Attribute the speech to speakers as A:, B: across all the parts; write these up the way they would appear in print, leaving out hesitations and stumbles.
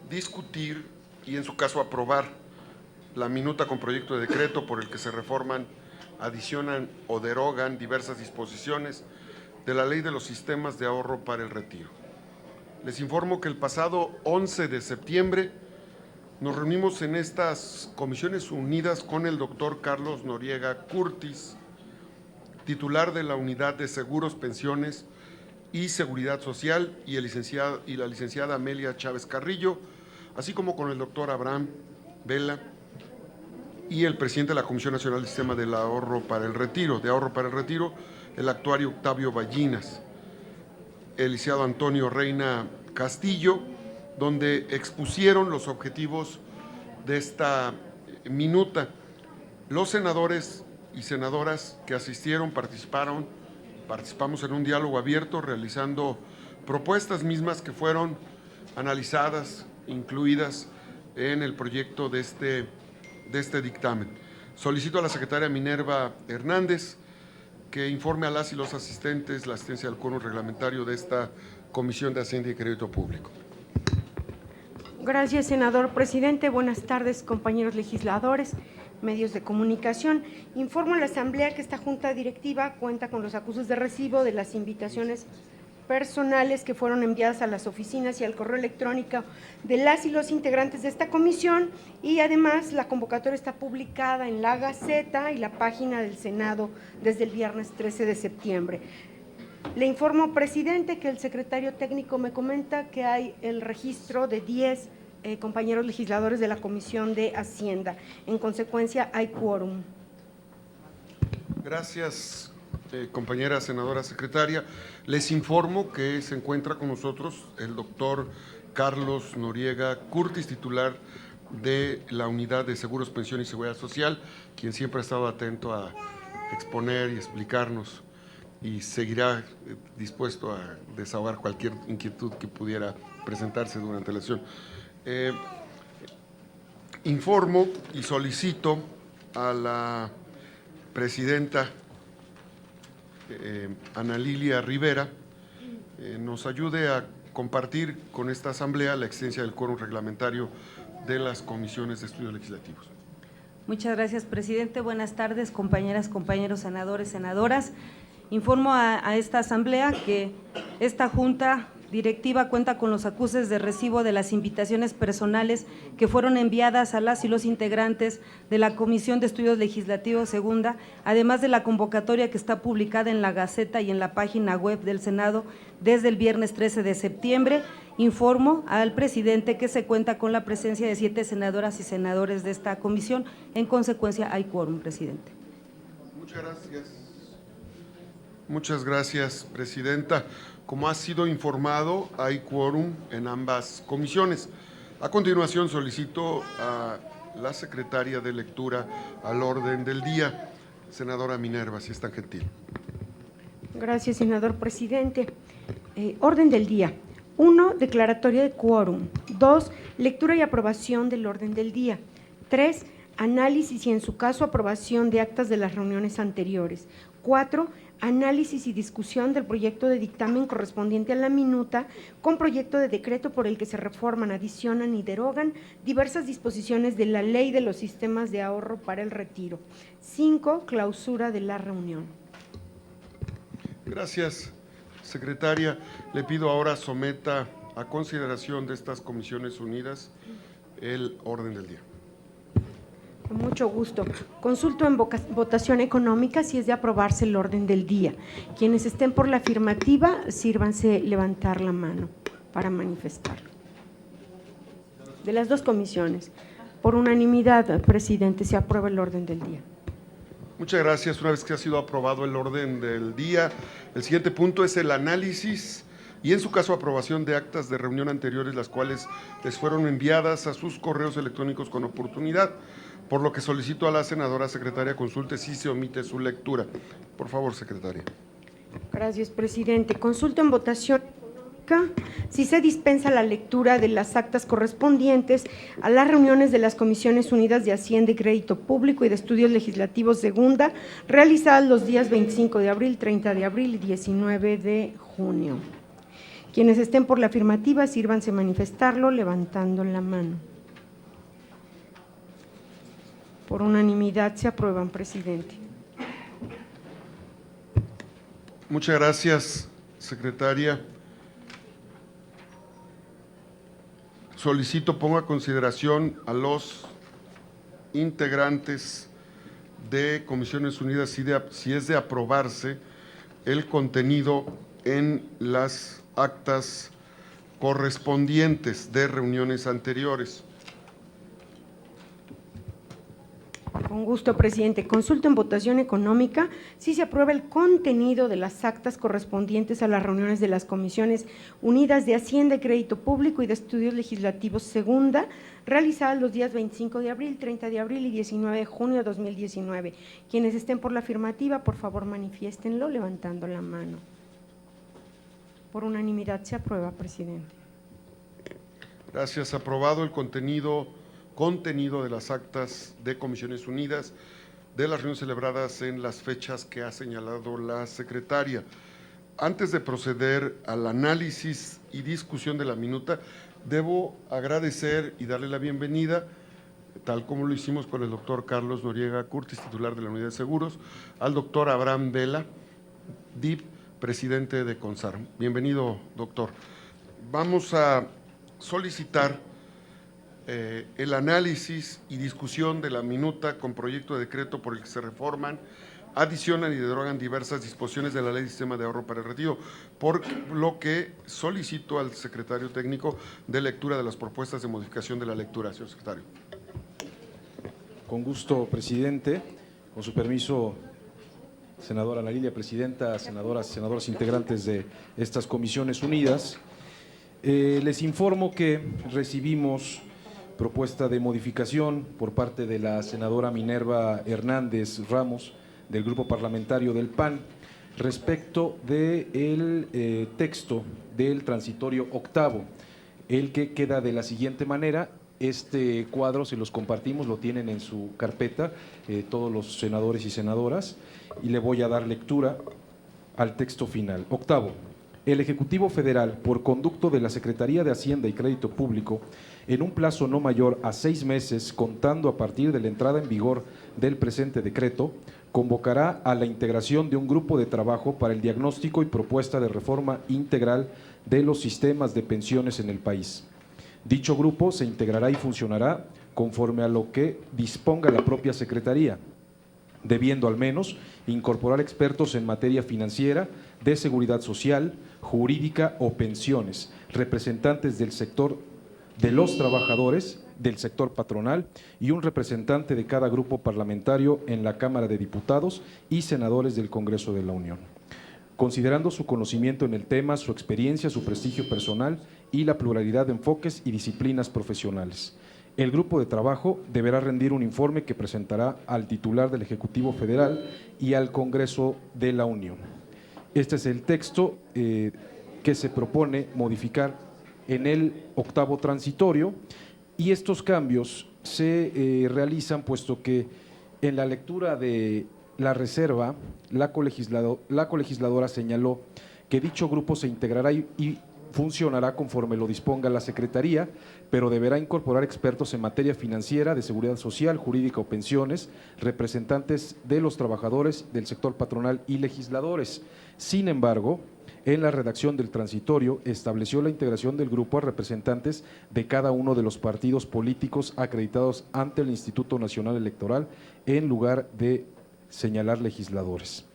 A: discutir y, en su caso, aprobar la minuta con proyecto de decreto por el que se reforman, adicionan o derogan diversas disposiciones de la Ley de los Sistemas de Ahorro para el Retiro. Les informo que el pasado 11 de septiembre nos reunimos en estas comisiones unidas con el doctor Carlos Noriega Curtis, titular de la Unidad de Seguros, Pensiones y Seguridad Social, y la licenciada Amelia Chávez Carrillo, así como con el doctor Abraham Vela y el presidente de la Comisión Nacional del Sistema del Ahorro para el Retiro, el actuario Octavio Ballinas, el licenciado Antonio Reina Castillo, donde expusieron los objetivos de esta minuta. Los senadores y senadoras que asistieron participamos en un diálogo abierto, realizando propuestas mismas que fueron analizadas, incluidas en el proyecto de este dictamen. Solicito a la secretaria Minerva Hernández que informe a las y los asistentes la asistencia al quórum reglamentario de esta Comisión de Hacienda y Crédito Público.
B: Gracias, senador presidente. Buenas tardes, compañeros legisladores, medios de comunicación. Informo a la Asamblea que esta Junta Directiva cuenta con los acusos de recibo de las invitaciones personales que fueron enviadas a las oficinas y al correo electrónico de las y los integrantes de esta comisión, y además la convocatoria está publicada en la Gaceta y la página del Senado desde el viernes 13 de septiembre. Le informo, presidente, que el secretario técnico me comenta que hay el registro de 10 compañeros legisladores de la Comisión de Hacienda. En consecuencia, hay quórum.
A: Gracias, compañera senadora secretaria. Les informo que se encuentra con nosotros el doctor Carlos Noriega Curtis, titular de la Unidad de Seguros, Pensión y Seguridad Social, quien siempre ha estado atento a exponer y explicarnos, y seguirá dispuesto a desahogar cualquier inquietud que pudiera presentarse durante la sesión. Informo y solicito a la presidenta Ana Lilia Rivera nos ayude a compartir con esta asamblea la existencia del quórum reglamentario de las comisiones de estudios legislativos.
C: Muchas gracias, presidente. Buenas tardes, compañeras, compañeros, senadores, senadoras. Informo a esta asamblea que esta Junta Directiva cuenta con los acuses de recibo de las invitaciones personales que fueron enviadas a las y los integrantes de la Comisión de Estudios Legislativos Segunda, además de la convocatoria que está publicada en la Gaceta y en la página web del Senado desde el viernes 13 de septiembre. Informo al presidente que se cuenta con la presencia de 7 senadoras y senadores de esta comisión. En consecuencia, hay quórum, presidente.
A: Muchas gracias. Muchas gracias, presidenta. Como ha sido informado, hay quórum en ambas comisiones. A continuación, solicito a la secretaria de lectura al orden del día. Senadora Minerva, si es tan gentil.
B: Gracias, senador presidente. Orden del día. 1. Declaratoria de quórum. 2. Lectura y aprobación del orden del día. 3. Análisis y, en su caso, aprobación de actas de las reuniones anteriores. 4. Análisis y discusión del proyecto de dictamen correspondiente a la minuta con proyecto de decreto por el que se reforman, adicionan y derogan diversas disposiciones de la Ley de los Sistemas de Ahorro para el Retiro. 5. Clausura de la reunión.
A: Gracias, secretaria. Le pido ahora someta a consideración de estas comisiones unidas el orden del día.
B: Con mucho gusto. Consulto en votación económica si es de aprobarse el orden del día. Quienes estén por la afirmativa, sírvanse levantar la mano para manifestarlo. De las dos comisiones, por unanimidad, presidente, se aprueba el orden del día.
A: Muchas gracias. Una vez que ha sido aprobado el orden del día, el siguiente punto es el análisis y, en su caso, aprobación de actas de reunión anteriores, las cuales les fueron enviadas a sus correos electrónicos con oportunidad, por lo que solicito a la senadora secretaria consulte si se omite su lectura. Por favor, secretaria.
B: Gracias, presidente. Consulto en votación económica si se dispensa la lectura de las actas correspondientes a las reuniones de las Comisiones Unidas de Hacienda y Crédito Público y de Estudios Legislativos Segunda, realizadas los días 25 de abril, 30 de abril y 19 de junio. Quienes estén por la afirmativa, sírvanse manifestarlo levantando la mano. Por unanimidad se aprueban, presidente.
A: Muchas gracias, secretaria. Solicito ponga a consideración a los integrantes de Comisiones Unidas si es de aprobarse el contenido en las actas correspondientes de reuniones anteriores.
B: Con gusto, presidente. Consulta en votación económica si se aprueba el contenido de las actas correspondientes a las reuniones de las Comisiones Unidas de Hacienda y Crédito Público y de Estudios Legislativos segunda, realizadas los días 25 de abril, 30 de abril y 19 de junio de 2019. Quienes estén por la afirmativa, por favor, manifiéstenlo levantando la mano. Por unanimidad se aprueba, presidente.
A: Gracias. Aprobado el contenido de las actas de Comisiones Unidas de las reuniones celebradas en las fechas que ha señalado la secretaria. Antes de proceder al análisis y discusión de la minuta, debo agradecer y darle la bienvenida, tal como lo hicimos con el doctor Carlos Noriega Curtis, titular de la Unidad de Seguros, al doctor Abraham Vela, DIP, presidente de CONSAR. Bienvenido, doctor. Vamos a solicitar el análisis y discusión de la minuta con proyecto de decreto por el que se reforman, adicionan y derogan diversas disposiciones de la Ley de Sistema de Ahorro para el Retiro, por lo que solicito al secretario técnico de lectura de las propuestas de modificación de la lectura. Señor secretario.
D: Con gusto, presidente. Con su permiso, senadora Ana Lilia, presidenta, senadoras y senadores integrantes de estas Comisiones Unidas. Les informo que recibimos propuesta de modificación por parte de la senadora Minerva Hernández Ramos, del Grupo Parlamentario del PAN, respecto del texto del transitorio octavo, el que queda de la siguiente manera. Este cuadro se los compartimos, lo tienen en su carpeta todos los senadores y senadoras, y le voy a dar lectura al texto final. Octavo. El Ejecutivo Federal, por conducto de la Secretaría de Hacienda y Crédito Público, en un plazo no mayor a 6 meses, contando a partir de la entrada en vigor del presente decreto, convocará a la integración de un grupo de trabajo para el diagnóstico y propuesta de reforma integral de los sistemas de pensiones en el país. Dicho grupo se integrará y funcionará conforme a lo que disponga la propia Secretaría, debiendo al menos incorporar expertos en materia financiera, de seguridad social, jurídica o pensiones, representantes del sector de los trabajadores, del sector patronal y un representante de cada grupo parlamentario en la Cámara de Diputados y senadores del Congreso de la Unión. Considerando su conocimiento en el tema, su experiencia, su prestigio personal y la pluralidad de enfoques y disciplinas profesionales. El grupo de trabajo deberá rendir un informe que presentará al titular del Ejecutivo Federal y al Congreso de la Unión. Este es el texto que se propone modificar en el octavo transitorio, y estos cambios se realizan puesto que en la lectura de la reserva, la colegisladora señaló que dicho grupo se integrará y funcionará conforme lo disponga la Secretaría, pero deberá incorporar expertos en materia financiera, de seguridad social, jurídica o pensiones, representantes de los trabajadores del sector patronal y legisladores. Sin embargo, en la redacción del transitorio estableció la integración del grupo a representantes de cada uno de los partidos políticos acreditados ante el Instituto Nacional Electoral en lugar de señalar legisladores.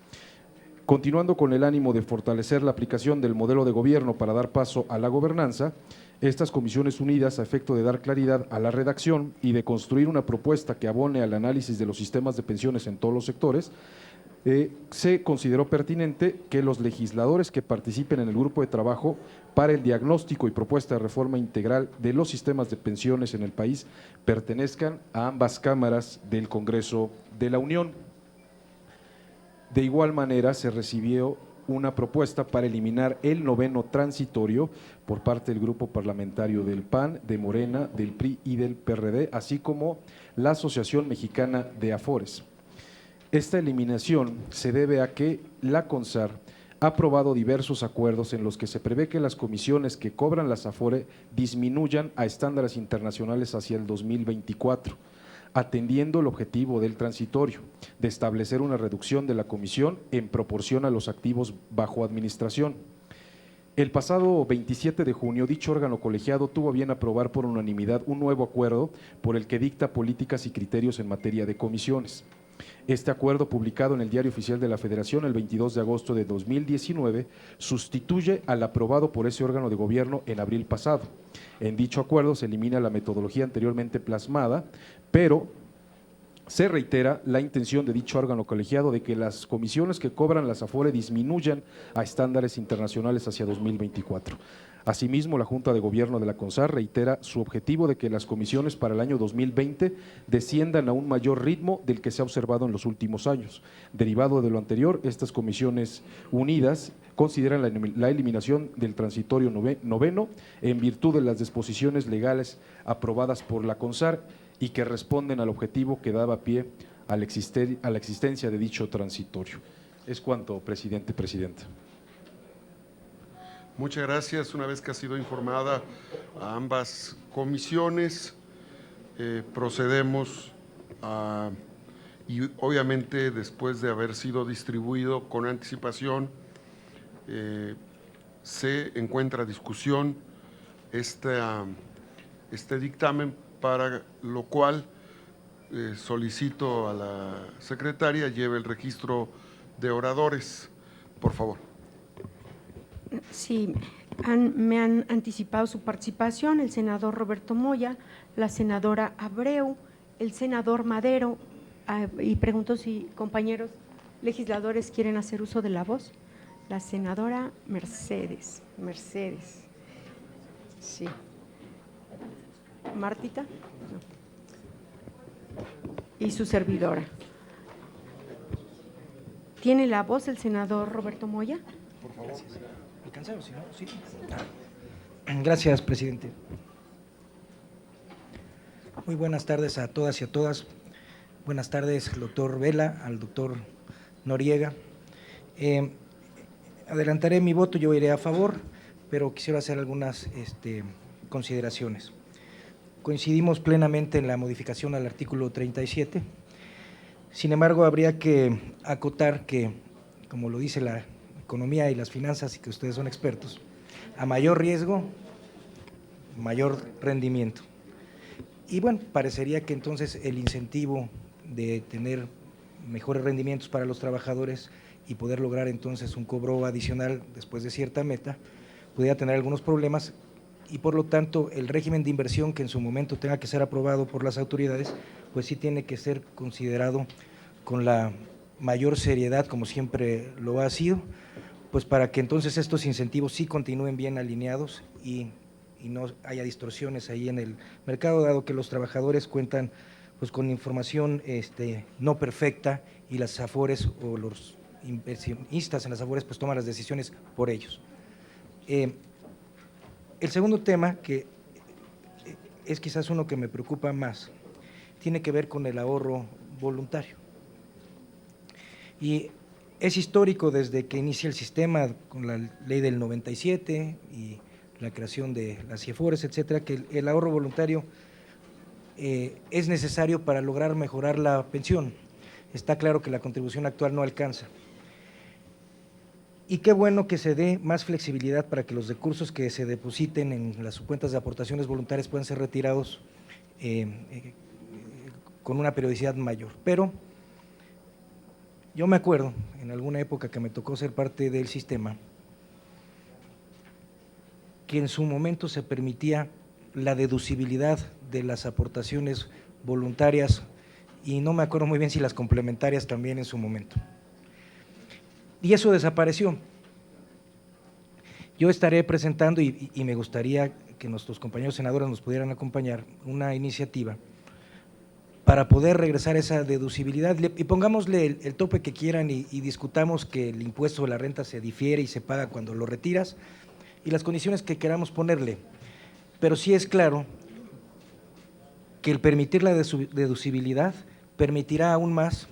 D: Continuando con el ánimo de fortalecer la aplicación del modelo de gobierno para dar paso a la gobernanza, estas Comisiones Unidas, a efecto de dar claridad a la redacción y de construir una propuesta que abone al análisis de los sistemas de pensiones en todos los sectores, se consideró pertinente que los legisladores que participen en el grupo de trabajo para el diagnóstico y propuesta de reforma integral de los sistemas de pensiones en el país pertenezcan a ambas cámaras del Congreso de la Unión. De igual manera, se recibió una propuesta para eliminar el noveno transitorio por parte del Grupo Parlamentario del PAN, de Morena, del PRI y del PRD, así como la Asociación Mexicana de Afores. Esta eliminación se debe a que la CONSAR ha aprobado diversos acuerdos en los que se prevé que las comisiones que cobran las Afore disminuyan a estándares internacionales hacia el 2024, atendiendo el objetivo del transitorio, de establecer una reducción de la comisión en proporción a los activos bajo administración. El pasado 27 de junio, dicho órgano colegiado tuvo a bien aprobar por unanimidad un nuevo acuerdo por el que dicta políticas y criterios en materia de comisiones. Este acuerdo, publicado en el Diario Oficial de la Federación el 22 de agosto de 2019, sustituye al aprobado por ese órgano de gobierno en abril pasado. En dicho acuerdo se elimina la metodología anteriormente plasmada, pero se reitera la intención de dicho órgano colegiado de que las comisiones que cobran las Afore disminuyan a estándares internacionales hacia 2024. Asimismo, la Junta de Gobierno de la CONSAR reitera su objetivo de que las comisiones para el año 2020 desciendan a un mayor ritmo del que se ha observado en los últimos años. Derivado de lo anterior, estas comisiones unidas consideran la eliminación del transitorio noveno en virtud de las disposiciones legales aprobadas por la CONSAR y que responden al objetivo que daba pie a la existencia de dicho transitorio. Es cuanto, presidente, presidenta.
A: Muchas gracias. Una vez que ha sido informada a ambas comisiones, procedemos a, y obviamente después de haber sido distribuido con anticipación, se encuentra a discusión este dictamen, para lo cual solicito a la secretaria lleve el registro de oradores, por favor.
B: Sí, me han anticipado su participación el senador Roberto Moya, la senadora Abreu, el senador Madero, y pregunto si compañeros legisladores quieren hacer uso de la voz. La senadora Mercedes, sí. Martita, no. Y su servidora. ¿Tiene la voz el senador Roberto Moya?
E: Por favor. ¿Alcanzaron? Si no, sí. Gracias, presidente. Muy buenas tardes a todas y a todas. Buenas tardes, doctor Vela, al doctor Noriega. Adelantaré mi voto, yo iré a favor, pero quisiera hacer algunas consideraciones. Coincidimos plenamente en la modificación al artículo 37. Sin embargo, habría que acotar que, como lo dice la economía y las finanzas, y que ustedes son expertos, a mayor riesgo, mayor rendimiento. Y bueno, parecería que entonces el incentivo de tener mejores rendimientos para los trabajadores y poder lograr entonces un cobro adicional después de cierta meta, pudiera tener algunos problemas, y por lo tanto el régimen de inversión que en su momento tenga que ser aprobado por las autoridades, pues sí tiene que ser considerado con la mayor seriedad, como siempre lo ha sido, pues para que entonces estos incentivos sí continúen bien alineados y no haya distorsiones ahí en el mercado, dado que los trabajadores cuentan pues con información no perfecta, y las Afores o los inversionistas en las Afores pues toman las decisiones por ellos. El segundo tema, que es quizás uno que me preocupa más, tiene que ver con el ahorro voluntario. Y es histórico desde que inicia el sistema con la ley del 97 y la creación de las CIEFORES, etcétera, que el ahorro voluntario es necesario para lograr mejorar la pensión. Está claro que la contribución actual no alcanza. Y qué bueno que se dé más flexibilidad para que los recursos que se depositen en las cuentas de aportaciones voluntarias puedan ser retirados con una periodicidad mayor. Pero yo me acuerdo, en alguna época que me tocó ser parte del sistema, que en su momento se permitía la deducibilidad de las aportaciones voluntarias, y no me acuerdo muy bien si las complementarias también en su momento. Y eso desapareció. Yo estaré presentando, y me gustaría que nuestros compañeros senadores nos pudieran acompañar, una iniciativa para poder regresar esa deducibilidad, y pongámosle el tope que quieran, y discutamos que el impuesto de la renta se difiere y se paga cuando lo retiras, y las condiciones que queramos ponerle. Pero sí es claro que el permitir la deducibilidad permitirá aún más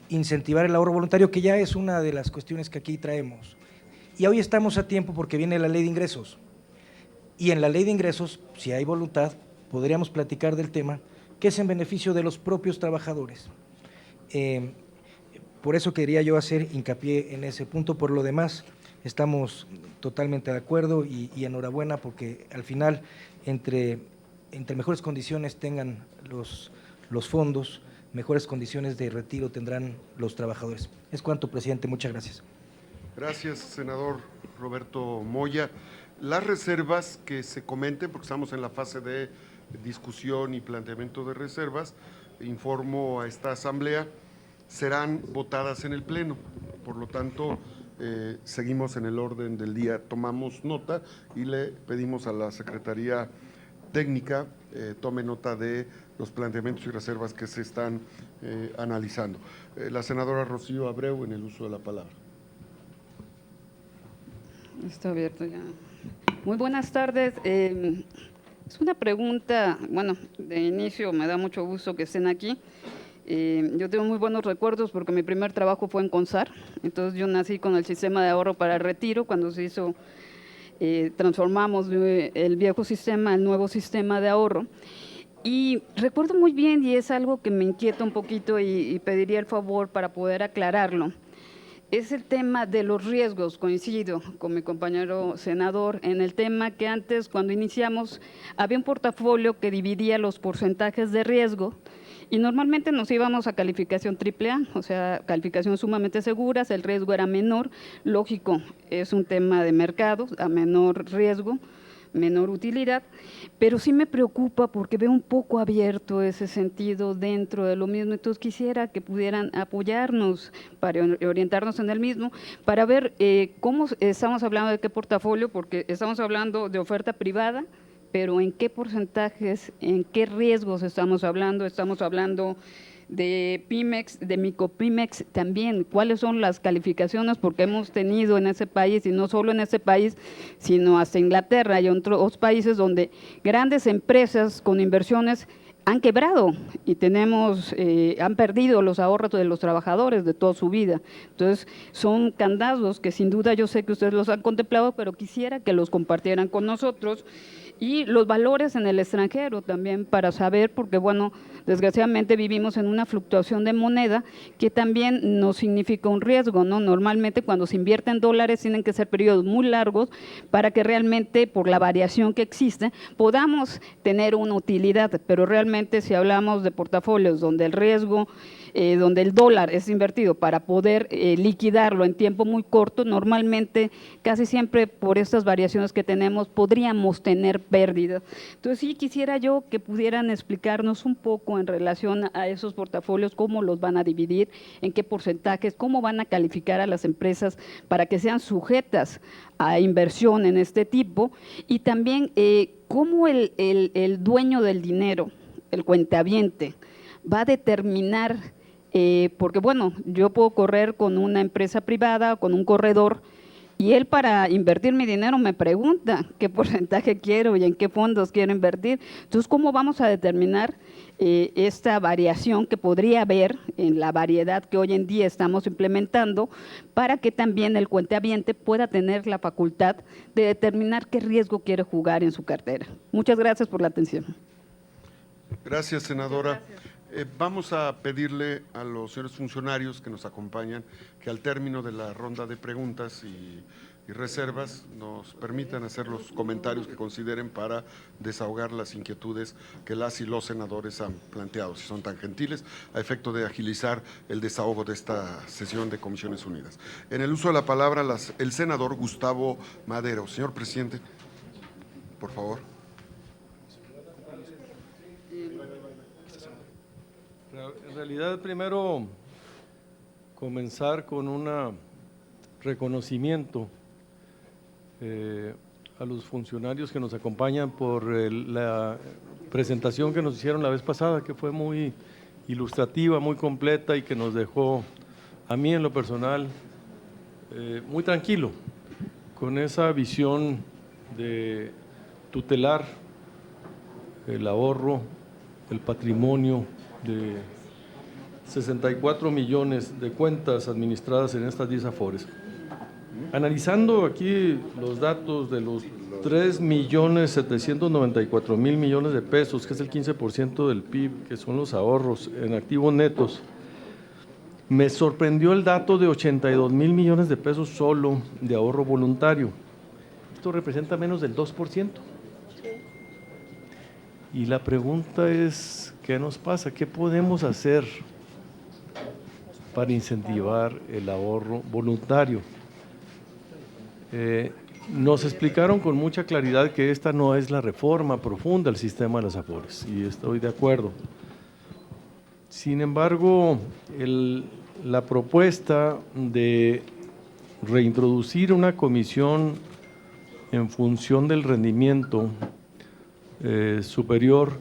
E: incentivar el ahorro voluntario, que ya es una de las cuestiones que aquí traemos. Y hoy estamos a tiempo porque viene la ley de ingresos. Y en la ley de ingresos, si hay voluntad, podríamos platicar del tema, que es en beneficio de los propios trabajadores. Por eso quería yo hacer hincapié en ese punto. Por lo demás, estamos totalmente de acuerdo y enhorabuena porque al final, entre mejores condiciones tengan los fondos, mejores condiciones de retiro tendrán los trabajadores. Es cuanto, presidente. Muchas gracias.
A: Gracias, senador Roberto Moya. Las reservas que se comenten, porque estamos en la fase de discusión y planteamiento de reservas, informo a esta asamblea, serán votadas en el Pleno. Por lo tanto, seguimos en el orden del día. Tomamos nota y le pedimos a la Secretaría Técnica tome nota de los planteamientos y reservas que se están analizando. La senadora Rocío Abreu, en el uso de la palabra.
F: Está abierto ya. Muy buenas tardes. Es una pregunta, bueno, de inicio me da mucho gusto que estén aquí. Yo tengo muy buenos recuerdos porque mi primer trabajo fue en CONSAR, entonces yo nací con el sistema de ahorro para el retiro, cuando se hizo, transformamos el viejo sistema al nuevo sistema de ahorro. Y recuerdo muy bien, y es algo que me inquieta un poquito y pediría el favor para poder aclararlo, es el tema de los riesgos. Coincido con mi compañero senador en el tema que antes, cuando iniciamos, había un portafolio que dividía los porcentajes de riesgo y normalmente nos íbamos a calificación AAA, o sea, calificaciones sumamente seguras, el riesgo era menor, lógico, es un tema de mercado, a menor riesgo, menor utilidad, pero sí me preocupa porque veo un poco abierto ese sentido dentro de lo mismo. Entonces quisiera que pudieran apoyarnos para orientarnos en el mismo, para ver cómo estamos hablando de qué portafolio, porque estamos hablando de oferta privada, pero en qué porcentajes, en qué riesgos estamos hablando de Pymex, de Micropymex también, cuáles son las calificaciones, porque hemos tenido en ese país, y no solo en ese país, sino hasta Inglaterra y otros países donde grandes empresas con inversiones han quebrado y han perdido los ahorros de los trabajadores de toda su vida. Entonces, son candados que sin duda yo sé que ustedes los han contemplado, pero quisiera que los compartieran con nosotros. Y los valores en el extranjero también para saber, porque bueno, desgraciadamente vivimos en una fluctuación de moneda que también nos significa un riesgo, ¿no? Normalmente cuando se invierte en dólares tienen que ser periodos muy largos para que realmente por la variación que existe podamos tener una utilidad, pero realmente si hablamos de portafolios donde el riesgo, donde el dólar es invertido para poder liquidarlo en tiempo muy corto, normalmente casi siempre por estas variaciones que tenemos podríamos tener pérdidas. Entonces sí quisiera yo que pudieran explicarnos un poco en relación a esos portafolios, cómo los van a dividir, en qué porcentajes, cómo van a calificar a las empresas para que sean sujetas a inversión en este tipo y también cómo el dueño del dinero, el cuentaviente, va a determinar, porque bueno, yo puedo correr con una empresa privada, con un corredor, y él para invertir mi dinero me pregunta qué porcentaje quiero y en qué fondos quiero invertir. Entonces, ¿cómo vamos a determinar esta variación que podría haber en la variedad que hoy en día estamos implementando para que también el cuentaviente pueda tener la facultad de determinar qué riesgo quiere jugar en su cartera? Muchas gracias por la atención.
A: Gracias, senadora. Vamos a pedirle a los señores funcionarios que nos acompañan que al término de la ronda de preguntas y reservas nos permitan hacer los comentarios que consideren para desahogar las inquietudes que las y los senadores han planteado, si son tan gentiles, a efecto de agilizar el desahogo de esta sesión de Comisiones Unidas. En el uso de la palabra, el senador Gustavo Madero. Señor presidente, por favor.
G: En realidad, primero comenzar con un reconocimiento a los funcionarios que nos acompañan por la presentación que nos hicieron la vez pasada, que fue muy ilustrativa, muy completa y que nos dejó, a mí en lo personal, muy tranquilo, con esa visión de tutelar el ahorro, el patrimonio de 64 millones de cuentas administradas en estas 10 afores. Analizando aquí los datos de los 3.794.000 millones de pesos, que es el 15% del PIB, que son los ahorros en activos netos, me sorprendió el dato de 82.000 millones de pesos solo de ahorro voluntario. Esto representa menos del 2%. Y la pregunta es, ¿qué nos pasa? ¿Qué podemos hacer para incentivar el ahorro voluntario? Nos explicaron con mucha claridad que esta no es la reforma profunda del sistema de las Afores, y estoy de acuerdo. Sin embargo, la propuesta de reintroducir una comisión en función del rendimiento superior,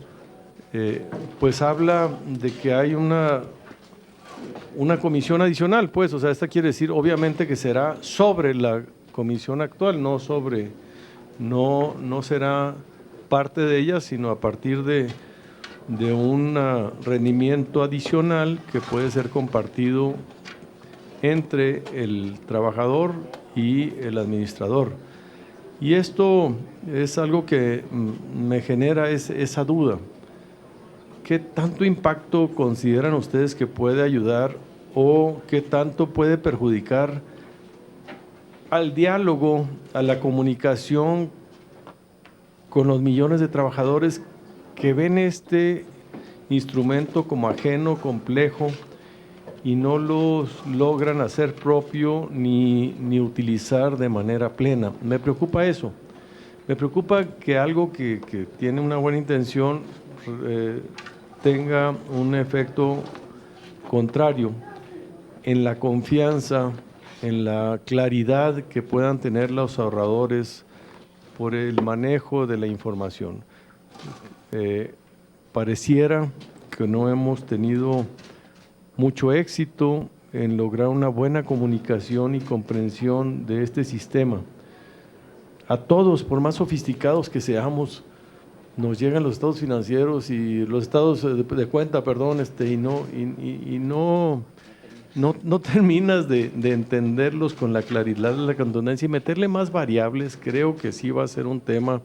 G: pues habla de que hay una comisión adicional, pues, o sea, esta quiere decir obviamente que será sobre la comisión actual, no será parte de ella, sino a partir de un rendimiento adicional que puede ser compartido entre el trabajador y el administrador. Y esto es algo que me genera esa duda. ¿Qué tanto impacto consideran ustedes que puede ayudar o qué tanto puede perjudicar al diálogo, a la comunicación con los millones de trabajadores que ven este instrumento como ajeno, complejo, y no los logran hacer propio ni utilizar de manera plena? Me preocupa eso. Me preocupa que algo que tiene una buena intención tenga un efecto contrario en la confianza, en la claridad que puedan tener los ahorradores por el manejo de la información. Pareciera que no hemos tenido mucho éxito en lograr una buena comunicación y comprensión de este sistema. A todos, por más sofisticados que seamos, nos llegan los estados financieros y los estados de cuenta, perdón, y no terminas de entenderlos con la claridad de la contundencia y meterle más variables. Creo que sí va a ser un tema,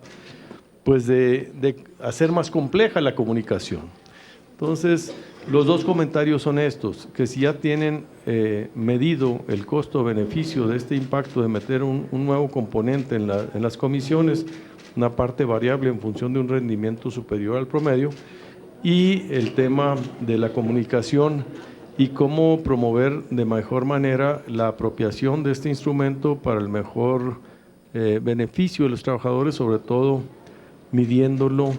G: pues, de hacer más compleja la comunicación. Entonces, los dos comentarios son estos, que si ya tienen medido el costo-beneficio de este impacto de meter un nuevo componente en las comisiones, una parte variable en función de un rendimiento superior al promedio, y el tema de la comunicación y cómo promover de mejor manera la apropiación de este instrumento para el mejor beneficio de los trabajadores, sobre todo midiéndolo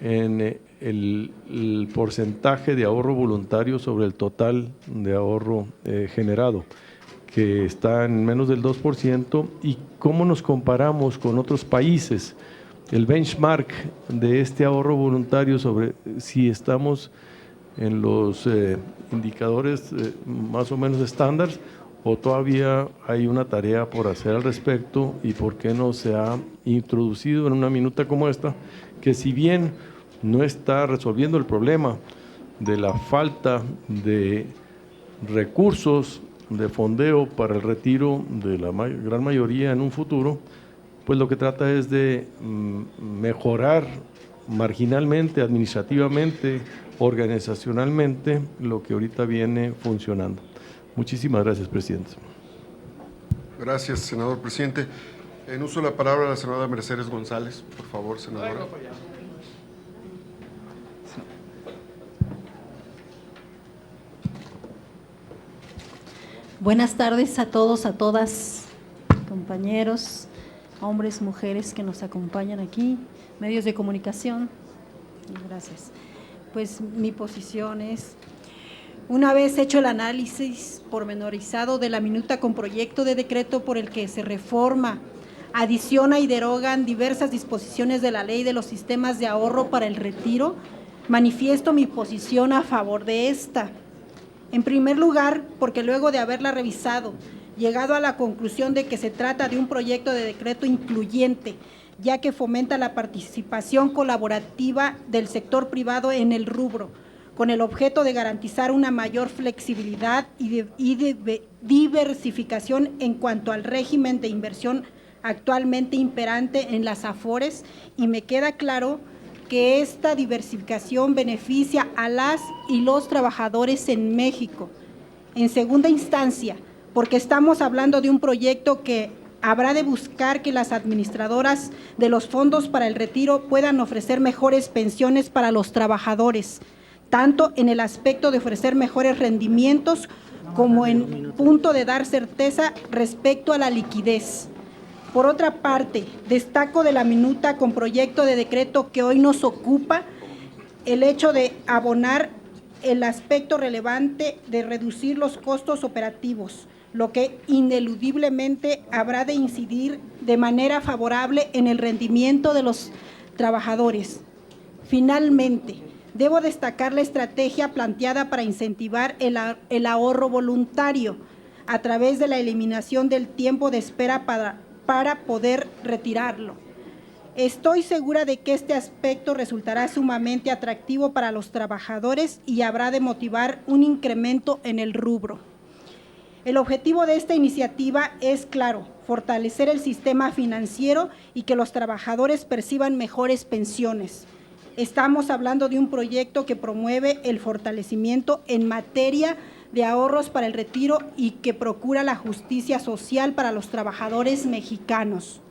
G: en el porcentaje de ahorro voluntario sobre el total de ahorro generado, que está en menos del 2%, y cómo nos comparamos con otros países, el benchmark de este ahorro voluntario sobre si estamos en los indicadores más o menos estándar o todavía hay una tarea por hacer al respecto, y por qué no se ha introducido en una minuta como esta, que si bien no está resolviendo el problema de la falta de recursos de fondeo para el retiro de la gran mayoría en un futuro, pues lo que trata es de mejorar marginalmente, administrativamente, organizacionalmente, lo que ahorita viene funcionando. Muchísimas gracias, presidente.
A: Gracias, senador presidente. En uso de la palabra la senadora Mercedes González, por favor, senadora.
H: Buenas tardes a todos, a todas, compañeros, hombres, mujeres que nos acompañan aquí, medios de comunicación. Gracias. Pues mi posición es, una vez hecho el análisis pormenorizado de la minuta con proyecto de decreto por el que se reforma, adiciona y derogan diversas disposiciones de la Ley de los Sistemas de Ahorro para el Retiro, manifiesto mi posición a favor de esta. En primer lugar, porque luego de haberla revisado, llegado a la conclusión de que se trata de un proyecto de decreto incluyente, ya que fomenta la participación colaborativa del sector privado en el rubro,
I: con el objeto de garantizar una mayor flexibilidad y diversificación en cuanto al régimen de inversión actualmente imperante en las AFORES, y me queda claro que esta diversificación beneficia a las y los trabajadores en México. En segunda instancia, porque estamos hablando de un proyecto que habrá de buscar que las administradoras de los fondos para el retiro puedan ofrecer mejores pensiones para los trabajadores, tanto en el aspecto de ofrecer mejores rendimientos como en punto de dar certeza respecto a la liquidez. Por otra parte, destaco de la minuta con proyecto de decreto que hoy nos ocupa el hecho de abonar el aspecto relevante de reducir los costos operativos, lo que ineludiblemente habrá de incidir de manera favorable en el rendimiento de los trabajadores. Finalmente, debo destacar la estrategia planteada para incentivar el ahorro voluntario a través de la eliminación del tiempo de espera para poder retirarlo. Estoy segura de que este aspecto resultará sumamente atractivo para los trabajadores y habrá de motivar un incremento en el rubro. El objetivo de esta iniciativa es claro: fortalecer el sistema financiero y que los trabajadores perciban mejores pensiones. Estamos hablando de un proyecto que promueve el fortalecimiento en materia de ahorros para el retiro y que procura la justicia social para los trabajadores mexicanos.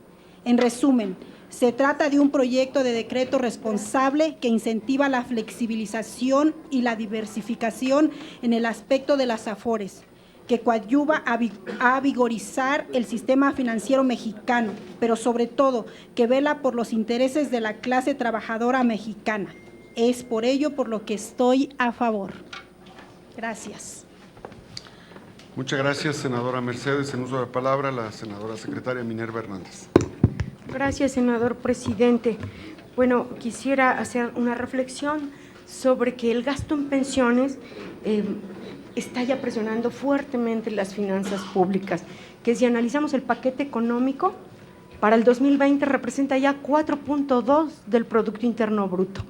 I: En resumen, se trata de un proyecto de decreto responsable que incentiva la flexibilización y la diversificación en el aspecto de las AFORES, que coadyuva a vigorizar el sistema financiero mexicano, pero sobre todo que vela por los intereses de la clase trabajadora mexicana. Es por ello por lo que estoy a favor. Gracias.
A: Muchas gracias, senadora Mercedes. En uso de la palabra, la senadora secretaria Minerva Hernández.
B: Gracias, senador presidente. Bueno, quisiera hacer una reflexión sobre que el gasto en pensiones está ya presionando fuertemente las finanzas públicas, que si analizamos el paquete económico, para el 2020 representa ya 4.2 del Producto Interno Bruto.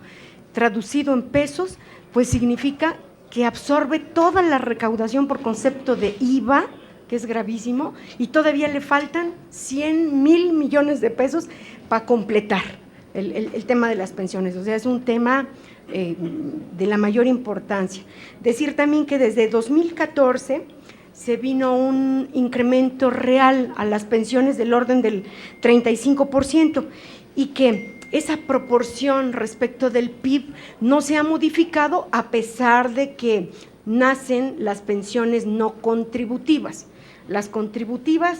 B: Traducido en pesos, pues significa que absorbe toda la recaudación por concepto de IVA, que es gravísimo, y todavía le faltan 100,000 millones de pesos para completar el tema de las pensiones. O sea, es un tema de la mayor importancia. Decir también que desde 2014 se vino un incremento real a las pensiones del orden del 35% y que esa proporción respecto del PIB no se ha modificado a pesar de que nacen las pensiones no contributivas. Las contributivas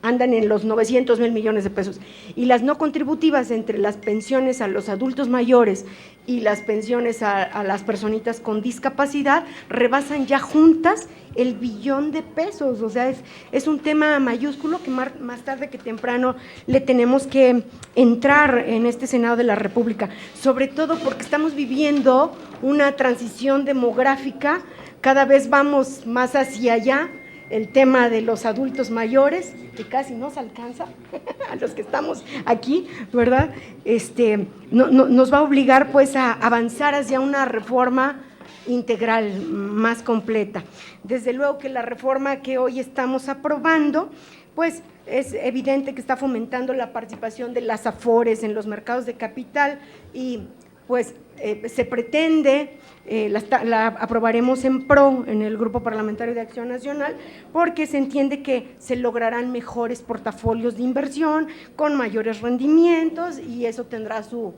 B: andan en los 900,000 millones de pesos y las no contributivas, entre las pensiones a los adultos mayores y las pensiones a las personitas con discapacidad, rebasan ya juntas el billón de pesos. O sea, es un tema mayúsculo que más tarde que temprano le tenemos que entrar en este Senado de la República, sobre todo porque estamos viviendo una transición demográfica, cada vez vamos más hacia allá. El tema de los adultos mayores, que casi no se alcanza a los que estamos aquí, ¿verdad? Nos va a obligar pues a avanzar hacia una reforma integral más completa. Desde luego que la reforma que hoy estamos aprobando, pues es evidente que está fomentando la participación de las AFORES en los mercados de capital y pues se pretende, la aprobaremos en PRO, en el Grupo Parlamentario de Acción Nacional, porque se entiende que se lograrán mejores portafolios de inversión con mayores rendimientos y eso tendrá su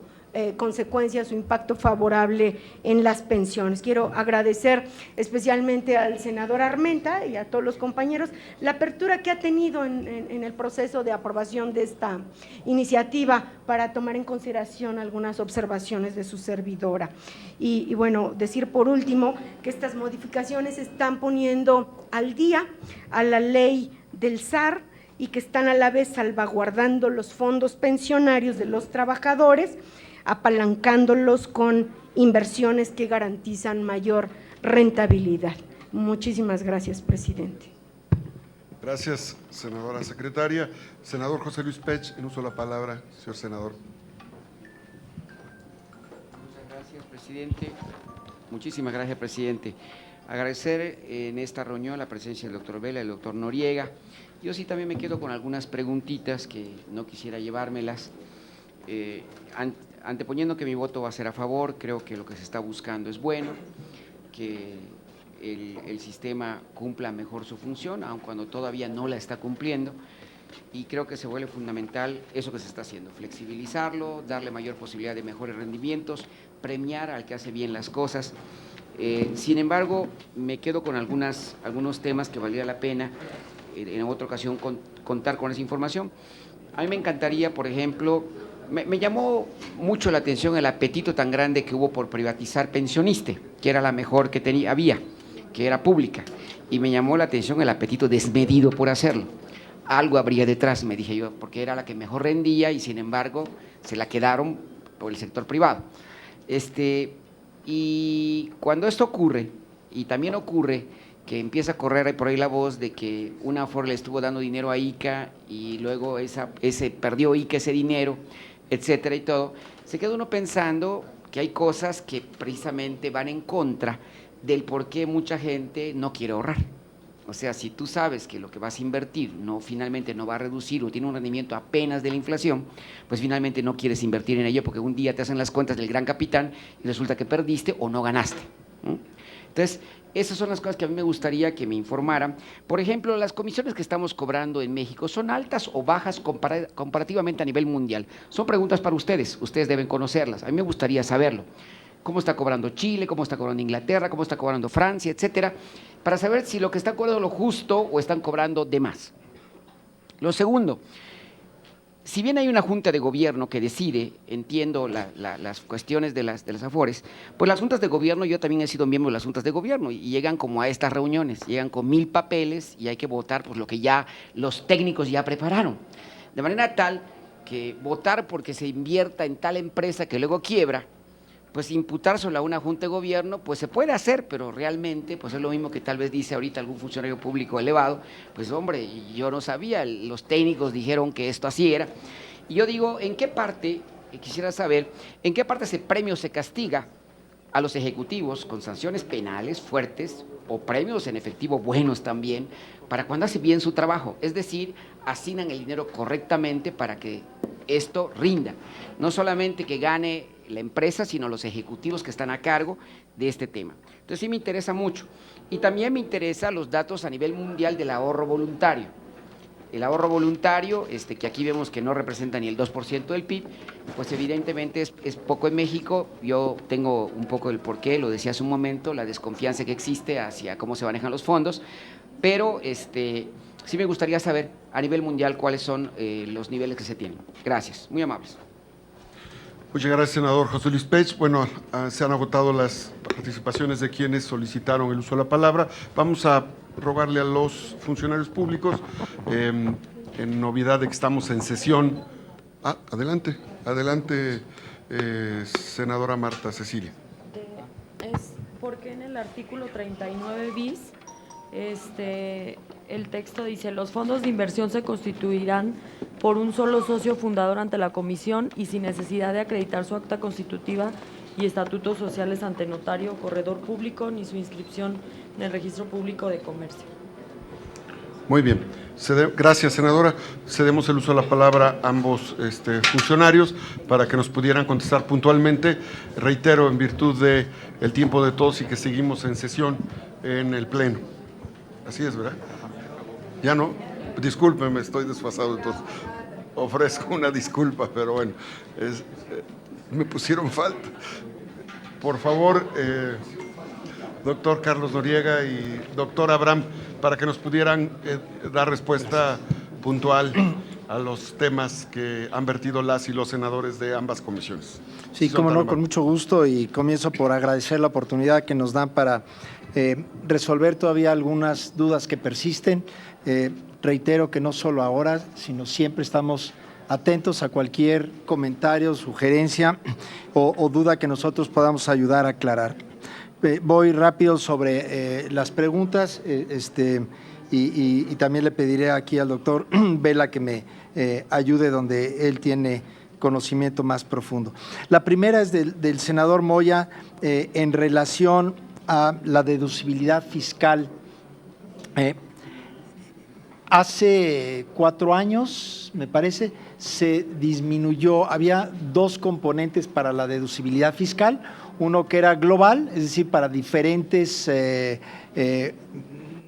B: consecuencia, su impacto favorable en las pensiones. Quiero agradecer especialmente al senador Armenta y a todos los compañeros la apertura que ha tenido en el proceso de aprobación de esta iniciativa para tomar en consideración algunas observaciones de su servidora. Y bueno, decir por último que estas modificaciones están poniendo al día a la ley del SAR y que están a la vez salvaguardando los fondos pensionarios de los trabajadores, apalancándolos con inversiones que garantizan mayor rentabilidad. Muchísimas gracias, presidente.
A: Gracias, senadora secretaria. Senador José Luis Pech, en uso de la palabra, señor senador.
E: Muchas
J: Gracias, presidente. Muchísimas gracias, presidente. Agradecer en esta reunión la presencia del doctor Vela y del doctor Noriega. Yo sí también me quedo con algunas preguntitas que no quisiera llevármelas. Anteponiendo que mi voto va a ser a favor, creo que lo que se está buscando es bueno, que el sistema cumpla mejor su función, aun cuando todavía no la está cumpliendo, y creo que se vuelve fundamental eso que se está haciendo, flexibilizarlo, darle mayor posibilidad de mejores rendimientos, premiar al que hace bien las cosas. Sin embargo, me quedo con algunos temas que valdría la pena en otra ocasión contar con esa información. A mí me encantaría, por ejemplo, me llamó mucho la atención el apetito tan grande que hubo por privatizar Pensioniste, que era la mejor que había, que era pública, y me llamó la atención el apetito desmedido por hacerlo. Algo habría detrás, me dije yo, porque era la que mejor rendía y sin embargo se la quedaron por el sector privado. Y cuando esto ocurre, y también ocurre que empieza a correr por ahí la voz de que una Afore le estuvo dando dinero a ICA y luego perdió ICA ese dinero, etcétera y todo, se queda uno pensando que hay cosas que precisamente van en contra del por qué mucha gente no quiere ahorrar. O sea, si tú sabes que lo que vas a invertir finalmente no va a reducir o tiene un rendimiento apenas de la inflación, pues finalmente no quieres invertir en ello porque un día te hacen las cuentas del gran capitán y resulta que perdiste o no ganaste. Entonces, esas son las cosas que a mí me gustaría que me informaran. Por ejemplo, las comisiones que estamos cobrando en México, ¿son altas o bajas comparativamente a nivel mundial? Son preguntas para ustedes deben conocerlas, a mí me gustaría saberlo. ¿Cómo está cobrando Chile? ¿Cómo está cobrando Inglaterra? ¿Cómo está cobrando Francia? Etcétera, para saber si lo que están cobrando es lo justo o están cobrando de más. Lo segundo, si bien hay una junta de gobierno que decide, entiendo las cuestiones de las Afores, pues las juntas de gobierno, yo también he sido miembro de las juntas de gobierno y llegan como a estas reuniones, llegan con 1000 papeles y hay que votar pues lo que ya los técnicos ya prepararon. De manera tal que votar porque se invierta en tal empresa que luego quiebra, pues imputárselo a una junta de gobierno, pues se puede hacer, pero realmente pues es lo mismo que tal vez dice ahorita algún funcionario público elevado, pues hombre, yo no sabía, los técnicos dijeron que esto así era. Y yo digo, ¿en qué parte, quisiera saber, en qué parte ese premio se castiga a los ejecutivos con sanciones penales fuertes o premios en efectivo buenos también, para cuando hace bien su trabajo? Es decir, asignan el dinero correctamente para que esto rinda, no solamente que gane la empresa, sino los ejecutivos que están a cargo de este tema. Entonces sí me interesa mucho. Y también me interesan los datos a nivel mundial del ahorro voluntario. El ahorro voluntario, que aquí vemos que no representa ni el 2% del PIB, pues evidentemente es poco en México. Yo tengo un poco el porqué, lo decía hace un momento, la desconfianza que existe hacia cómo se manejan los fondos, pero sí me gustaría saber a nivel mundial cuáles son los niveles que se tienen. Gracias, muy amables.
A: Muchas gracias, senador José Luis Pech. Bueno, se han agotado las participaciones de quienes solicitaron el uso de la palabra. Vamos a rogarle a los funcionarios públicos, en novedad de que estamos en sesión. Adelante, senadora Marta Cecilia.
K: Es porque en el artículo 39 bis, el texto dice: los fondos de inversión se constituirán por un solo socio fundador ante la comisión y sin necesidad de acreditar su acta constitutiva y estatutos sociales ante notario, corredor público, ni su inscripción en el registro público de comercio.
A: Muy bien. Gracias, senadora. Cedemos el uso de la palabra a ambos funcionarios para que nos pudieran contestar puntualmente. Reitero, en virtud del tiempo de todos y que seguimos en sesión en el Pleno. Así es, ¿verdad? Ya no. Discúlpeme, estoy desfasado, entonces ofrezco una disculpa, pero bueno, me pusieron falta. Por favor, doctor Carlos Noriega y doctor Abraham, para que nos pudieran dar respuesta puntual a los temas que han vertido las y los senadores de ambas comisiones.
L: Sí, cómo no, con mucho gusto, y comienzo por agradecer la oportunidad que nos dan para resolver todavía algunas dudas que persisten. Reitero que no solo ahora, sino siempre estamos atentos a cualquier comentario, sugerencia o duda que nosotros podamos ayudar a aclarar. Voy rápido sobre las preguntas y también le pediré aquí al doctor Vela que me ayude donde él tiene conocimiento más profundo. La primera es del senador Moya en relación a la deducibilidad fiscal. Hace 4 años, me parece, se disminuyó, había 2 componentes para la deducibilidad fiscal, uno que era global, es decir, para diferentes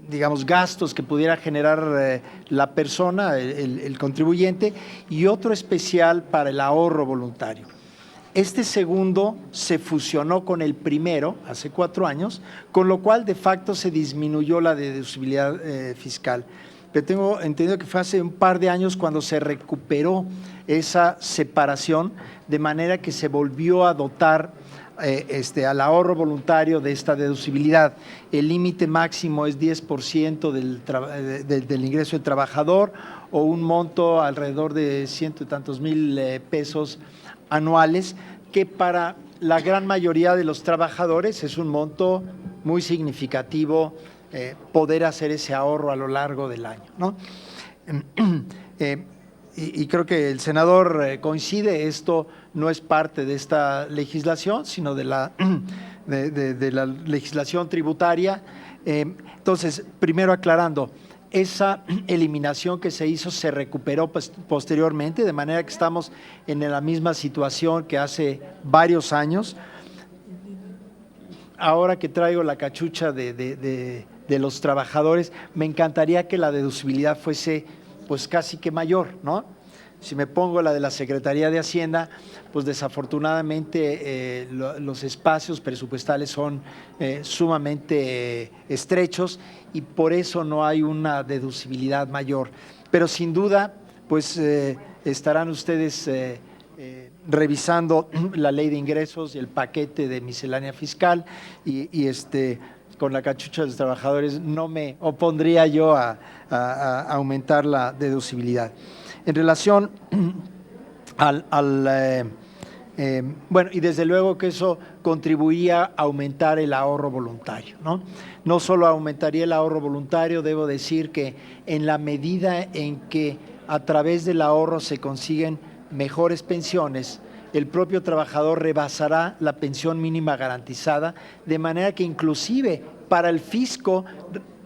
L: digamos, gastos que pudiera generar la persona, el contribuyente, y otro especial para el ahorro voluntario. Este segundo se fusionó con el primero hace 4 años, con lo cual de facto se disminuyó la deducibilidad fiscal. Pero tengo entendido que fue hace un par de años cuando se recuperó esa separación, de manera que se volvió a dotar al ahorro voluntario de esta deducibilidad. El límite máximo es 10% del ingreso del trabajador, o un monto alrededor de 100 y tantos mil pesos anuales, que para la gran mayoría de los trabajadores es un monto muy significativo, poder hacer ese ahorro a lo largo del año, ¿no? Y creo que el senador coincide, esto no es parte de esta legislación, sino de la legislación tributaria. Entonces, primero aclarando, esa eliminación que se hizo se recuperó posteriormente, de manera que estamos en la misma situación que hace varios años. Ahora que traigo la cachucha de los trabajadores, me encantaría que la deducibilidad fuese pues casi que mayor, ¿no? Si me pongo la de la Secretaría de Hacienda, pues desafortunadamente los espacios presupuestales son sumamente estrechos y por eso no hay una deducibilidad mayor. Pero sin duda, pues estarán ustedes revisando la ley de ingresos y el paquete de miscelánea fiscal y con la cachucha de los trabajadores no me opondría yo a aumentar la deducibilidad. En relación bueno, y desde luego que eso contribuiría a aumentar el ahorro voluntario, ¿no? No solo aumentaría el ahorro voluntario, debo decir que en la medida en que a través del ahorro se consiguen mejores pensiones, el propio trabajador rebasará la pensión mínima garantizada, de manera que inclusive para el fisco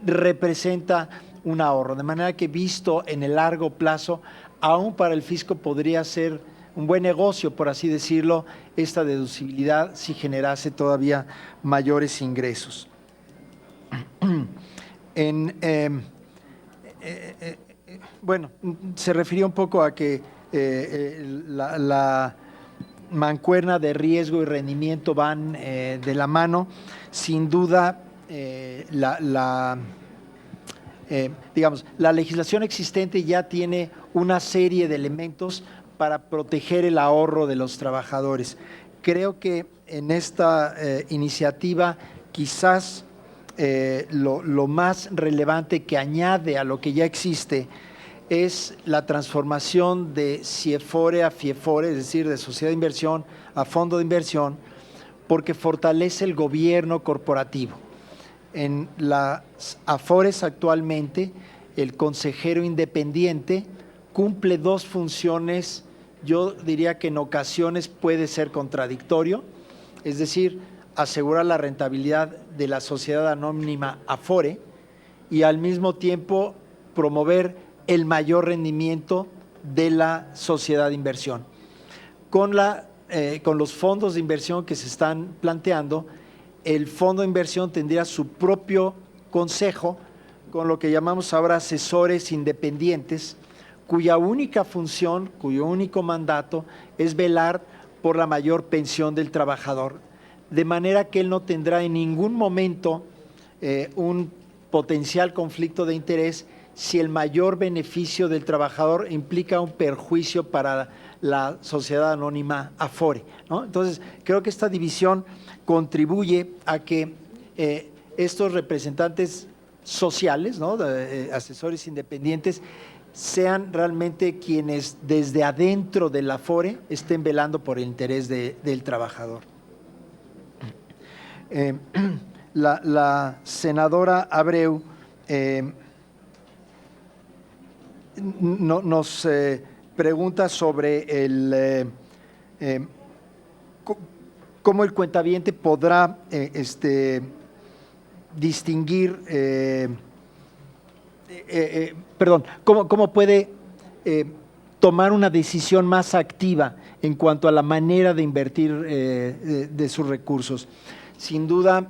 L: representa un ahorro, de manera que visto en el largo plazo, aún para el fisco podría ser un buen negocio, por así decirlo, esta deducibilidad si generase todavía mayores ingresos. Bueno, se refirió un poco a que la mancuerna de riesgo y rendimiento van de la mano. Sin duda, digamos, la legislación existente ya tiene una serie de elementos para proteger el ahorro de los trabajadores. Creo que en esta iniciativa quizás lo más relevante que añade a lo que ya existe es la transformación de CIEFORE a FIEFORE, es decir, de sociedad de inversión a fondo de inversión, porque fortalece el gobierno corporativo. En las AFORES actualmente, el consejero independiente cumple 2 funciones, yo diría que en ocasiones puede ser contradictorio, es decir, asegurar la rentabilidad de la sociedad anónima AFORE y al mismo tiempo promover el mayor rendimiento de la sociedad de inversión. Con los fondos de inversión que se están planteando, el fondo de inversión tendría su propio consejo, con lo que llamamos ahora asesores independientes, cuya única función, cuyo único mandato es velar por la mayor pensión del trabajador, de manera que él no tendrá en ningún momento un potencial conflicto de interés si el mayor beneficio del trabajador implica un perjuicio para la sociedad anónima AFORE, ¿no? Entonces, creo que esta división contribuye a que estos representantes sociales, ¿no?, asesores independientes, sean realmente quienes desde adentro de la AFORE estén velando por el interés del trabajador. La senadora Abreu nos pregunta sobre cómo el cuentaviente podrá distinguir, cómo puede tomar una decisión más activa en cuanto a la manera de invertir de sus recursos. Sin duda,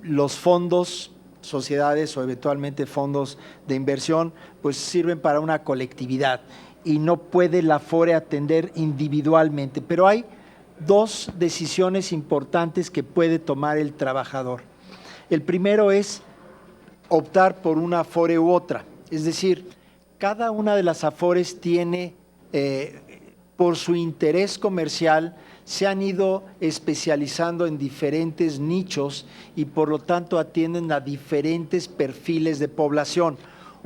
L: los fondos, sociedades o eventualmente fondos de inversión, pues sirven para una colectividad y no puede la Afore atender individualmente, pero hay dos decisiones importantes que puede tomar el trabajador. El primero es optar por una Afore u otra, es decir, cada una de las Afores tiene, por su interés comercial, se han ido especializando en diferentes nichos y por lo tanto atienden a diferentes perfiles de población,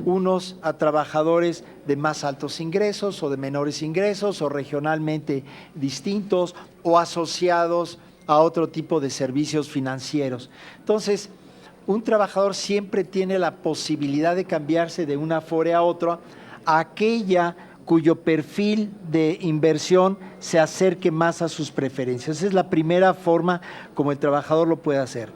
L: unos a trabajadores de más altos ingresos o de menores ingresos o regionalmente distintos o asociados a otro tipo de servicios financieros. Entonces, un trabajador siempre tiene la posibilidad de cambiarse de una Afore a otra, a aquella cuyo perfil de inversión se acerque más a sus preferencias. Esa es la primera forma como el trabajador lo puede hacer.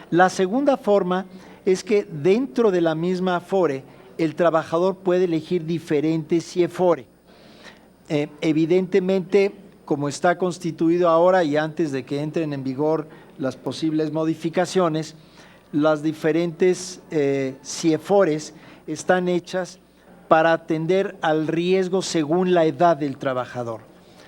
L: La segunda forma es que dentro de la misma Afore, el trabajador puede elegir diferentes CIEFORE. Evidentemente, como está constituido ahora y antes de que entren en vigor las posibles modificaciones, las diferentes CIEFORES están hechas para atender al riesgo según la edad del trabajador.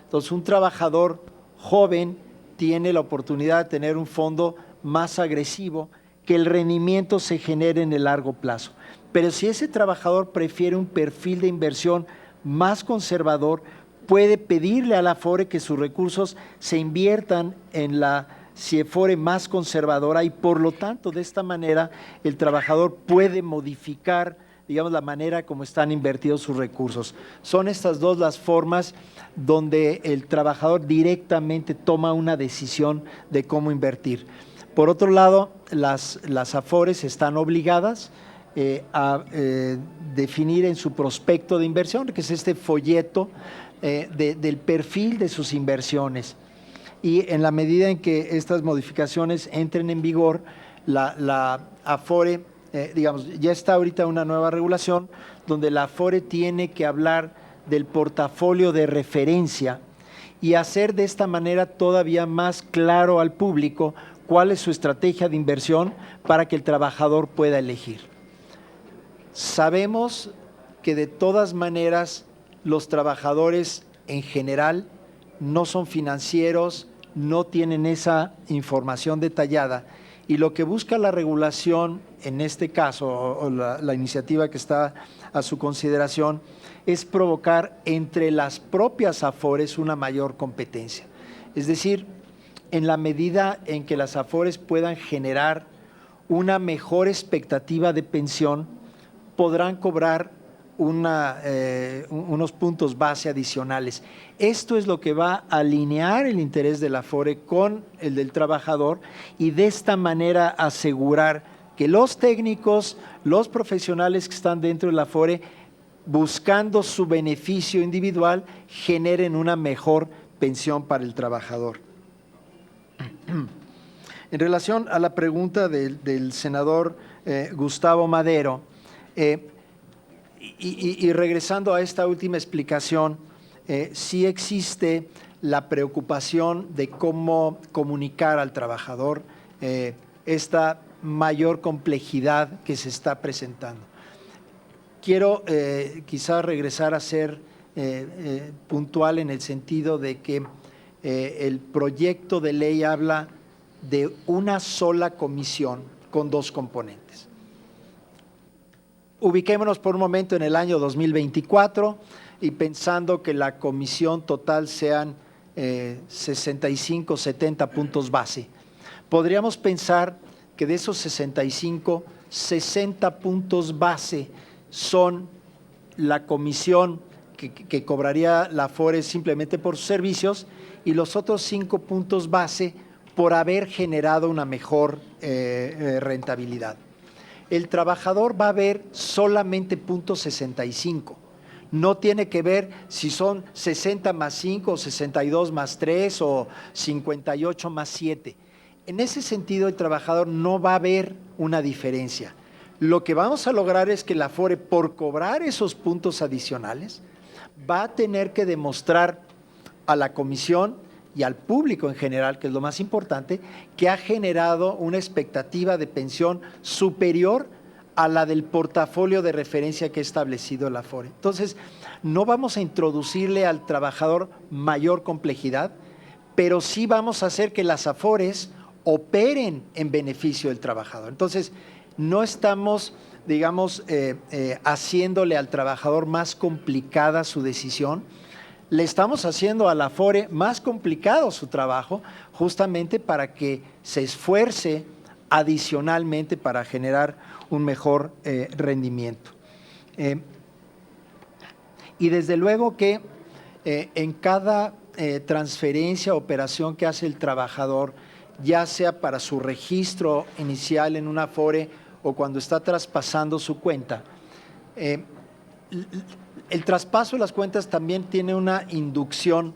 L: Entonces, un trabajador joven tiene la oportunidad de tener un fondo más agresivo, que el rendimiento se genere en el largo plazo. Pero si ese trabajador prefiere un perfil de inversión más conservador, puede pedirle a la Afore que sus recursos se inviertan en la CIEFORE más conservadora y por lo tanto de esta manera el trabajador puede modificar, digamos, la manera como están invertidos sus recursos. Son estas dos las formas donde el trabajador directamente toma una decisión de cómo invertir. Por otro lado, las Afores están obligadas a definir en su prospecto de inversión, que es este folleto del perfil de sus inversiones. Y en la medida en que estas modificaciones entren en vigor, la Afore, digamos, ya está ahorita una nueva regulación donde la Afore tiene que hablar del portafolio de referencia y hacer de esta manera todavía más claro al público cuál es su estrategia de inversión para que el trabajador pueda elegir. Sabemos que de todas maneras los trabajadores en general no son financieros, no tienen esa información detallada y lo que busca la regulación en este caso o la iniciativa que está a su consideración es provocar entre las propias Afores una mayor competencia. Es decir, en la medida en que las Afores puedan generar una mejor expectativa de pensión, podrán cobrar unos puntos base adicionales. Esto es lo que va a alinear el interés de la Afore con el del trabajador y de esta manera asegurar que los técnicos, los profesionales que están dentro de la Afore, buscando su beneficio individual, generen una mejor pensión para el trabajador. En relación a la pregunta del senador Gustavo Madero, y regresando a esta última explicación, sí existe la preocupación de cómo comunicar al trabajador esta mayor complejidad que se está presentando. Quiero quizás regresar a ser puntual en el sentido de que el proyecto de ley habla de una sola comisión con dos componentes. Ubiquémonos por un momento en el año 2024 y pensando que la comisión total sean 65, 70 puntos base. Podríamos pensar que de esos 65, 60 puntos base son la comisión que cobraría la Afore simplemente por sus servicios y los otros 5 puntos base por haber generado una mejor rentabilidad. El trabajador va a ver solamente punto 65, no tiene que ver si son 60 más 5, 62 más 3 o 58 más 7. En ese sentido, el trabajador no va a ver una diferencia. Lo que vamos a lograr es que la Afore, por cobrar esos puntos adicionales, va a tener que demostrar a la comisión y al público en general, que es lo más importante, que ha generado una expectativa de pensión superior a la del portafolio de referencia que ha establecido la Afore. Entonces, no vamos a introducirle al trabajador mayor complejidad, pero sí vamos a hacer que las Afores operen en beneficio del trabajador. Entonces, no estamos, digamos, haciéndole al trabajador más complicada su decisión, le estamos haciendo a la Afore más complicado su trabajo, justamente para que se esfuerce adicionalmente para generar un mejor rendimiento. Y desde luego que en cada transferencia, operación que hace el trabajador, ya sea para su registro inicial en una Afore o cuando está traspasando su cuenta, el traspaso de las cuentas también tiene una inducción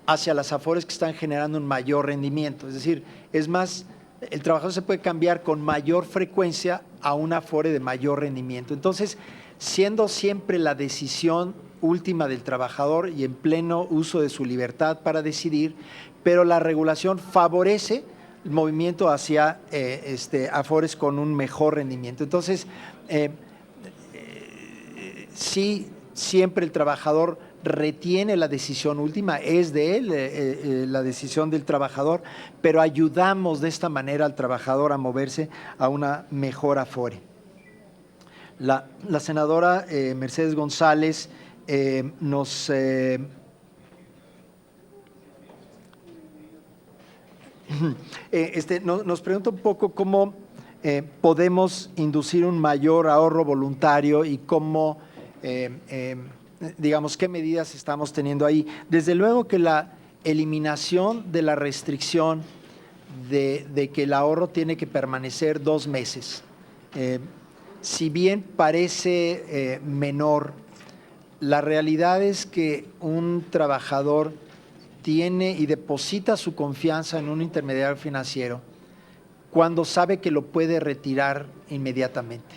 L: hacia las Afores que están generando un mayor rendimiento. Es decir, es más, el trabajador se puede cambiar con mayor frecuencia a una Afore de mayor rendimiento. Entonces, siendo siempre la decisión última del trabajador y en pleno uso de su libertad para decidir, pero la regulación favorece el movimiento hacia Afores con un mejor rendimiento. Entonces, sí, siempre el trabajador retiene la decisión última, es de él la decisión del trabajador, pero ayudamos de esta manera al trabajador a moverse a una mejor Afore. La senadora Mercedes González nos pregunta un poco cómo podemos inducir un mayor ahorro voluntario y cómo, digamos, qué medidas estamos teniendo ahí. Desde luego que la eliminación de la restricción de que el ahorro tiene que permanecer 2 meses, si bien parece menor, la realidad es que un trabajador tiene y deposita su confianza en un intermediario financiero cuando sabe que lo puede retirar inmediatamente.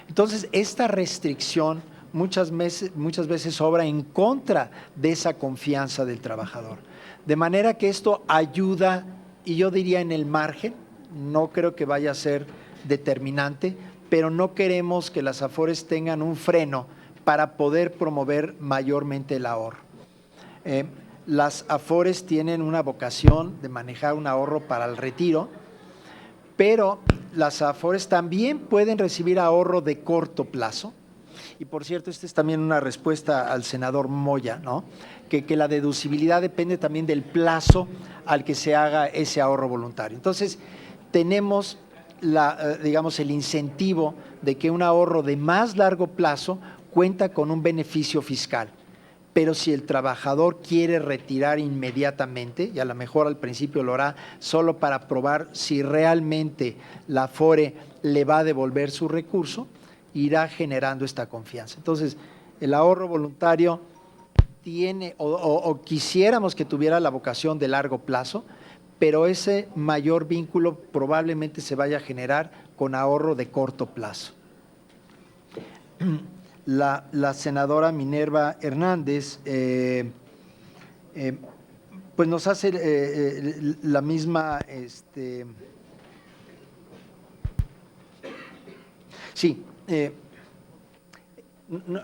L: Entonces, esta restricción muchas veces obra en contra de esa confianza del trabajador. De manera que esto ayuda, y yo diría en el margen, no creo que vaya a ser determinante, pero no queremos que las Afores tengan un freno para poder promover mayormente el ahorro. Las Afores tienen una vocación de manejar un ahorro para el retiro, pero las Afores también pueden recibir ahorro de corto plazo. Y por cierto, esta es también una respuesta al senador Moya, ¿no? Que la deducibilidad depende también del plazo al que se haga ese ahorro voluntario. Entonces, tenemos digamos, el incentivo de que un ahorro de más largo plazo cuenta con un beneficio fiscal. Pero si el trabajador quiere retirar inmediatamente, y a lo mejor al principio lo hará solo para probar si realmente la Afore le va a devolver su recurso, irá generando esta confianza. Entonces, el ahorro voluntario tiene, o quisiéramos que tuviera la vocación de largo plazo, pero ese mayor vínculo probablemente se vaya a generar con ahorro de corto plazo. La senadora Minerva Hernández pues nos hace la misma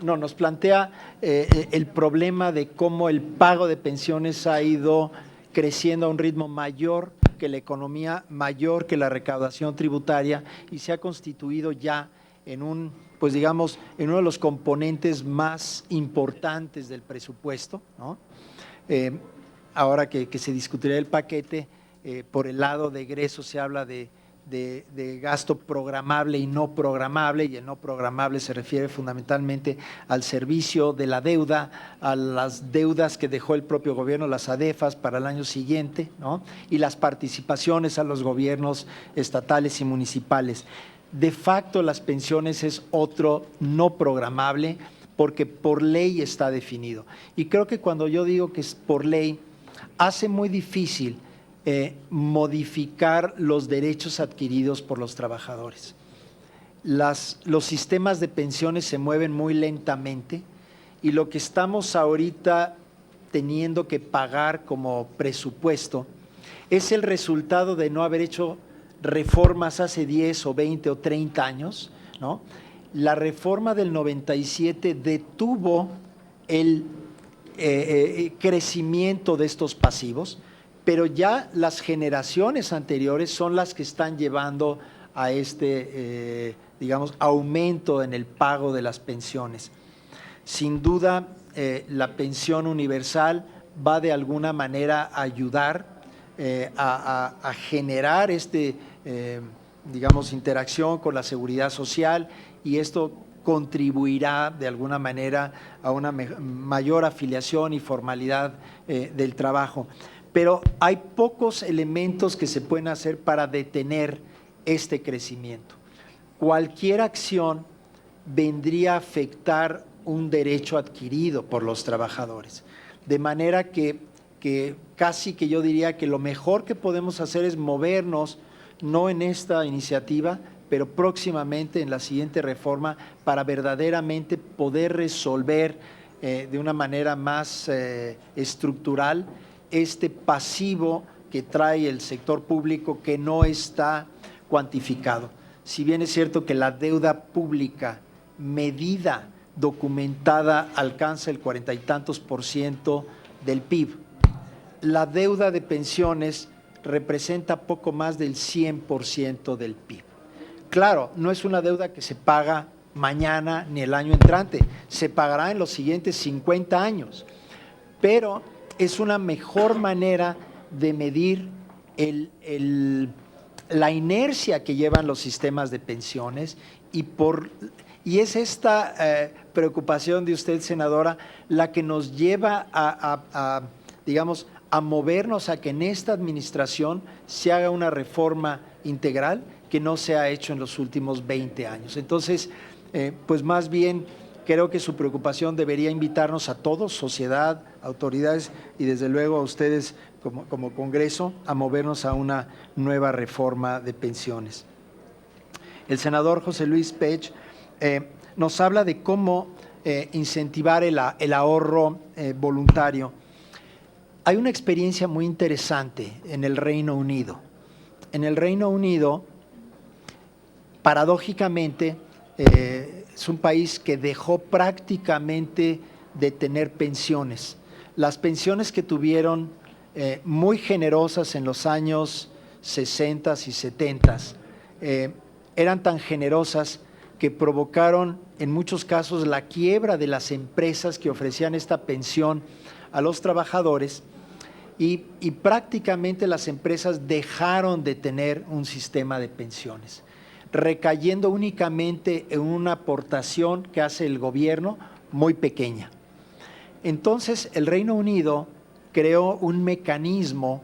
L: nos plantea el problema de cómo el pago de pensiones ha ido creciendo a un ritmo mayor que la economía, mayor que la recaudación tributaria, y se ha constituido ya en un, pues digamos, en uno de los componentes más importantes del presupuesto, ¿no? Ahora que se discutirá el paquete, por el lado de egresos se habla de gasto programable y no programable, y el no programable se refiere fundamentalmente al servicio de la deuda, a las deudas que dejó el propio gobierno, las ADEFAS para el año siguiente, ¿no? Y las participaciones a los gobiernos estatales y municipales. De facto, las pensiones es otro no programable, porque por ley está definido. Y creo que cuando yo digo que es por ley, hace muy difícil modificar los derechos adquiridos por los trabajadores. Los sistemas de pensiones se mueven muy lentamente y lo que estamos ahorita teniendo que pagar como presupuesto es el resultado de no haber hecho reformas hace 10 o 20 o 30 años, ¿no? La reforma del 97 detuvo el crecimiento de estos pasivos, pero ya las generaciones anteriores son las que están llevando a digamos, aumento en el pago de las pensiones. Sin duda, la pensión universal va de alguna manera a ayudar a generar digamos, interacción con la seguridad social, y esto contribuirá de alguna manera a una mayor afiliación y formalidad del trabajo. Pero hay pocos elementos que se pueden hacer para detener este crecimiento. Cualquier acción vendría a afectar un derecho adquirido por los trabajadores, de manera que casi que yo diría que lo mejor que podemos hacer es movernos, no en esta iniciativa, pero próximamente en la siguiente reforma, para verdaderamente poder resolver de una manera más estructural este pasivo que trae el sector público, que no está cuantificado. Si bien es cierto que la deuda pública medida, documentada, alcanza el 40 y tantos % del PIB, la deuda de pensiones representa poco más del 100% del PIB. Claro, no es una deuda que se paga mañana ni el año entrante, se pagará en los siguientes 50 años, pero es una mejor manera de medir la inercia que llevan los sistemas de pensiones, y es esta preocupación de usted, senadora, la que nos lleva digamos, a movernos a que en esta administración se haga una reforma integral que no se ha hecho en los últimos 20 años. Entonces, pues más bien creo que su preocupación debería invitarnos a todos, sociedad, autoridades y desde luego a ustedes como Congreso, a movernos a una nueva reforma de pensiones. El senador José Luis Pech nos habla de cómo incentivar el ahorro voluntario. Hay una experiencia muy interesante en el Reino Unido. En el Reino Unido, paradójicamente, es un país que dejó prácticamente de tener pensiones. Las pensiones que tuvieron muy generosas en los años 60 y 70 eran tan generosas que provocaron en muchos casos la quiebra de las empresas que ofrecían esta pensión a los trabajadores, y prácticamente las empresas dejaron de tener un sistema de pensiones, recayendo únicamente en una aportación que hace el gobierno muy pequeña. Entonces el Reino Unido creó un mecanismo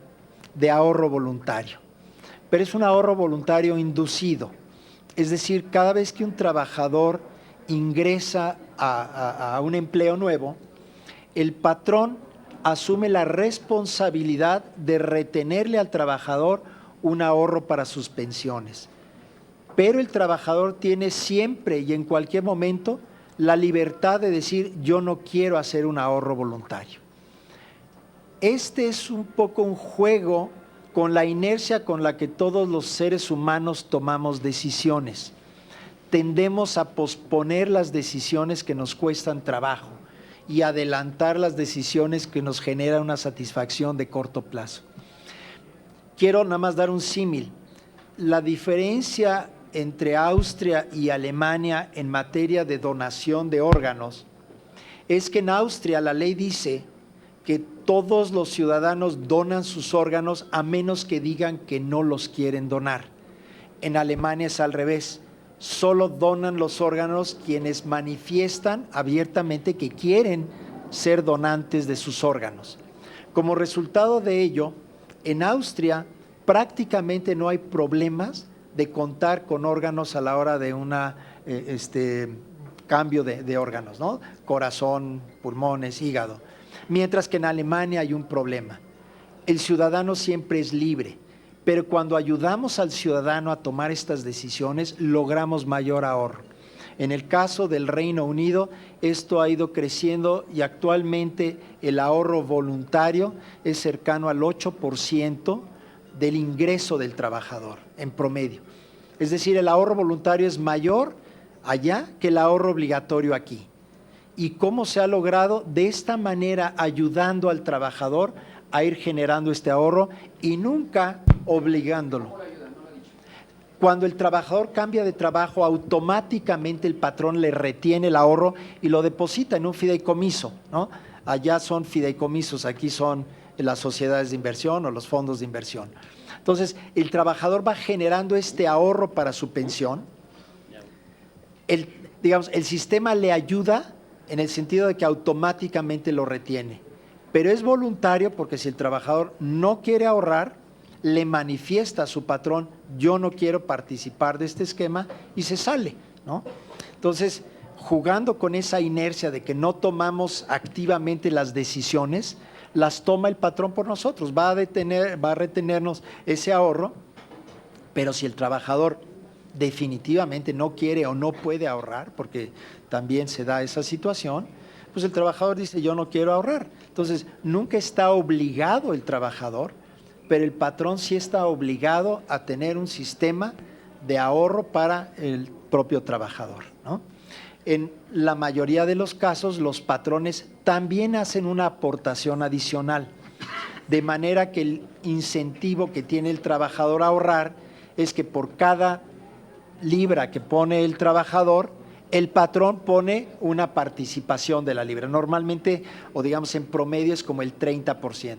L: de ahorro voluntario, pero es un ahorro voluntario inducido, es decir, cada vez que un trabajador ingresa a un empleo nuevo, el patrón asume la responsabilidad de retenerle al trabajador un ahorro para sus pensiones. Pero el trabajador tiene siempre y en cualquier momento la libertad de decir: yo no quiero hacer un ahorro voluntario. Este es un poco un juego con la inercia con la que todos los seres humanos tomamos decisiones. Tendemos a posponer las decisiones que nos cuestan trabajo y adelantar las decisiones que nos generan una satisfacción de corto plazo. Quiero nada más dar un símil. La diferencia entre Austria y Alemania en materia de donación de órganos es que en Austria la ley dice que todos los ciudadanos donan sus órganos a menos que digan que no los quieren donar. En Alemania es al revés. Solo donan los órganos quienes manifiestan abiertamente que quieren ser donantes de sus órganos. Como resultado de ello, en Austria prácticamente no hay problemas de contar con órganos a la hora de una cambio de órganos, ¿no? Corazón, pulmones, hígado. Mientras que en Alemania hay un problema. El ciudadano siempre es libre, pero cuando ayudamos al ciudadano a tomar estas decisiones, logramos mayor ahorro. En el caso del Reino Unido, esto ha ido creciendo y actualmente el ahorro voluntario es cercano al 8% del ingreso del trabajador en promedio. Es decir, el ahorro voluntario es mayor allá que el ahorro obligatorio aquí. ¿Y cómo se ha logrado? De esta manera, ayudando al trabajador a ir generando este ahorro y nunca obligándolo. Cuando el trabajador cambia de trabajo, automáticamente el patrón le retiene el ahorro y lo deposita en un fideicomiso, ¿no? Allá son fideicomisos, aquí son las sociedades de inversión o los fondos de inversión. Entonces, el trabajador va generando este ahorro para su pensión. El sistema le ayuda en el sentido de que automáticamente lo retiene, pero es voluntario porque si el trabajador no quiere ahorrar, le manifiesta a su patrón, yo no quiero participar de este esquema y se sale, ¿no? Entonces, jugando con esa inercia de que no tomamos activamente las decisiones, las toma el patrón por nosotros, va a retenernos ese ahorro, pero si el trabajador definitivamente no quiere o no puede ahorrar, porque también se da esa situación, pues el trabajador dice yo no quiero ahorrar. Entonces, nunca está obligado el trabajador, pero el patrón sí está obligado a tener un sistema de ahorro para el propio trabajador, ¿no? En la mayoría de los casos, los patrones también hacen una aportación adicional, de manera que el incentivo que tiene el trabajador a ahorrar es que por cada libra que pone el trabajador, el patrón pone una participación de la libra. Normalmente, o digamos en promedio, es como el 30%.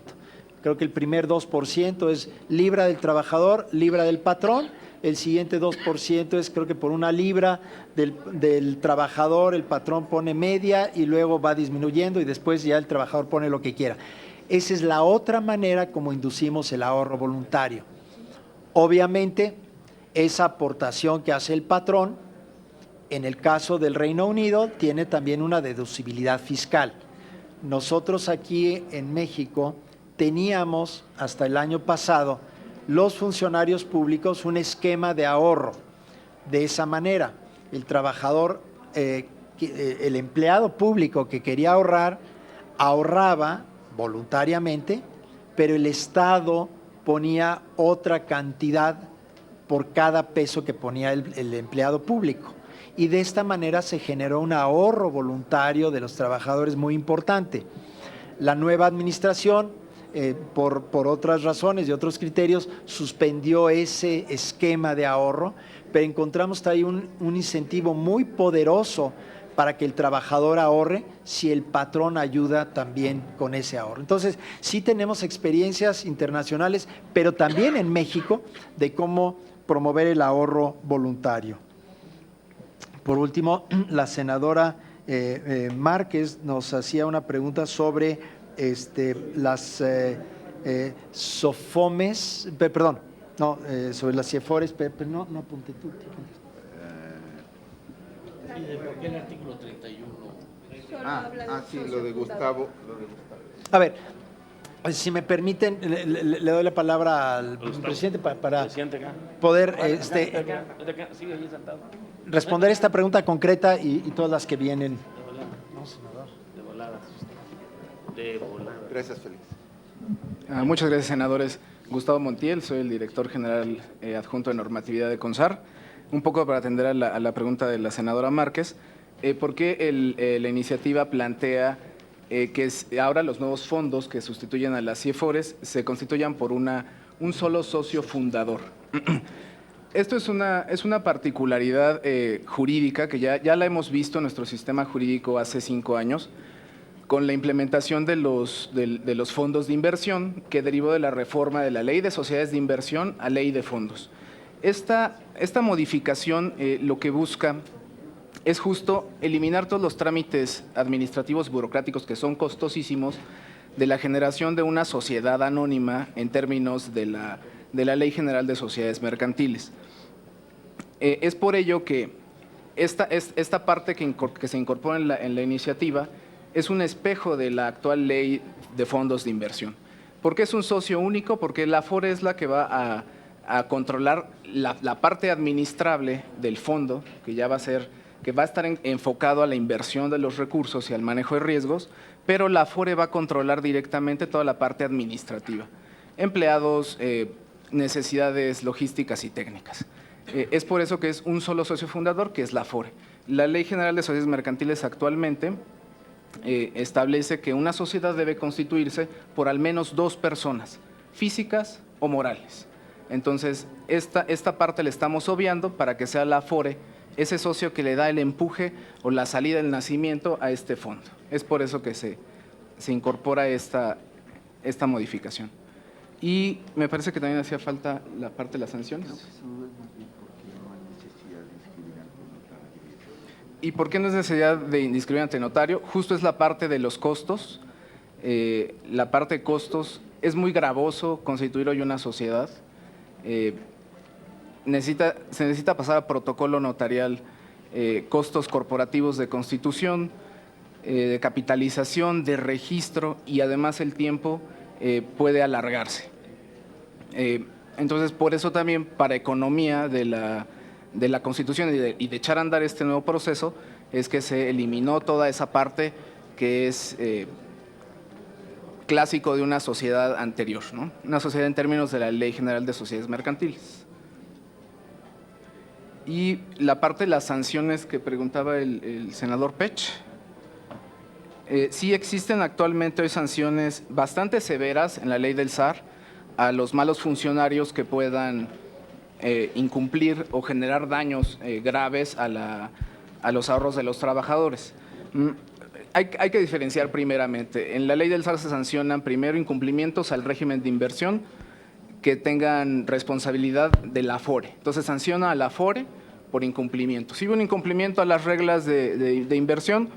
L: Creo que el primer 2% es libra del trabajador, libra del patrón. El siguiente 2% es, creo que por una libra del trabajador, el patrón pone media y luego va disminuyendo y después ya el trabajador pone lo que quiera. Esa es la otra manera como inducimos el ahorro voluntario. Obviamente, esa aportación que hace el patrón, en el caso del Reino Unido, tiene también una deducibilidad fiscal. Nosotros aquí en México teníamos hasta el año pasado los funcionarios públicos un esquema de ahorro. De esa manera, el trabajador, el empleado público que quería ahorrar, ahorraba voluntariamente, pero el Estado ponía otra cantidad por cada peso que ponía el empleado público. Y de esta manera se generó un ahorro voluntario de los trabajadores muy importante. La nueva administración, por otras razones y otros criterios, suspendió ese esquema de ahorro, pero encontramos ahí un incentivo muy poderoso para que el trabajador ahorre si el patrón ayuda también con ese ahorro. Entonces, sí tenemos experiencias internacionales, pero también en México, de cómo promover el ahorro voluntario. Por último, la senadora Márquez nos hacía una pregunta sobre las SOFOMES, perdón, no, sobre las CIEFORES, pero no apunté tú.
M: ¿Por qué el artículo 31?
A: Sí, lo de Gustavo.
L: A ver, si me permiten, le doy la palabra al presidente para poder responder esta pregunta concreta y todas las que vienen.
M: De volada.
N: Gracias, Félix. Muchas gracias, senadores. Gustavo Montiel, soy el director general adjunto de normatividad de CONSAR. Un poco para atender a la pregunta de la senadora Márquez, ¿por qué la iniciativa plantea que ahora los nuevos fondos que sustituyen a las CIEFORES se constituyan por un solo socio fundador? Esto es una particularidad jurídica que ya la hemos visto en nuestro sistema jurídico hace 5 años, con la implementación de los fondos de inversión que derivó de la reforma de la Ley de Sociedades de Inversión a Ley de Fondos. Esta modificación lo que busca es justo eliminar todos los trámites administrativos burocráticos que son costosísimos de la generación de una sociedad anónima en términos de la Ley General de Sociedades Mercantiles. Es por ello que esta parte que se incorpora en la iniciativa es un espejo de la actual ley de fondos de inversión. ¿Por qué es un socio único? Porque la Afore es la que va a controlar la parte administrable del fondo, que ya va a estar enfocado a la inversión de los recursos y al manejo de riesgos, pero la Afore va a controlar directamente toda la parte administrativa, empleados, necesidades logísticas y técnicas. Es por eso que es un solo socio fundador, que es la Afore. La Ley General de Sociedades Mercantiles actualmente establece que una sociedad debe constituirse por al menos 2 personas, físicas o morales. Entonces, esta parte la estamos obviando para que sea la Afore ese socio que le da el empuje o la salida del nacimiento a este fondo. Es por eso que se incorpora esta modificación. Y me parece que también hacía falta la parte de las sanciones. ¿Y por qué no es necesidad de inscribir ante notario? Justo es la parte de los costos. La parte de costos es muy gravoso constituir hoy una sociedad. Se necesita pasar a protocolo notarial, costos corporativos de constitución, de capitalización, de registro, y además el tiempo puede alargarse. Entonces, por eso también, para economía de la Constitución y de echar a andar este nuevo proceso, es que se eliminó toda esa parte que es clásico de una sociedad anterior, ¿no? Una sociedad en términos de la Ley General de Sociedades Mercantiles. Y la parte de las sanciones que preguntaba el senador Pech, sí existen actualmente hoy sanciones bastante severas en la ley del SAR a los malos funcionarios que puedan incumplir o generar daños graves a los ahorros de los trabajadores. Hay que diferenciar primeramente. En la ley del SAR se sancionan primero incumplimientos al régimen de inversión que tengan responsabilidad de la Afore. Entonces sanciona a la Afore por incumplimiento. Si hubo un incumplimiento a las reglas de inversión,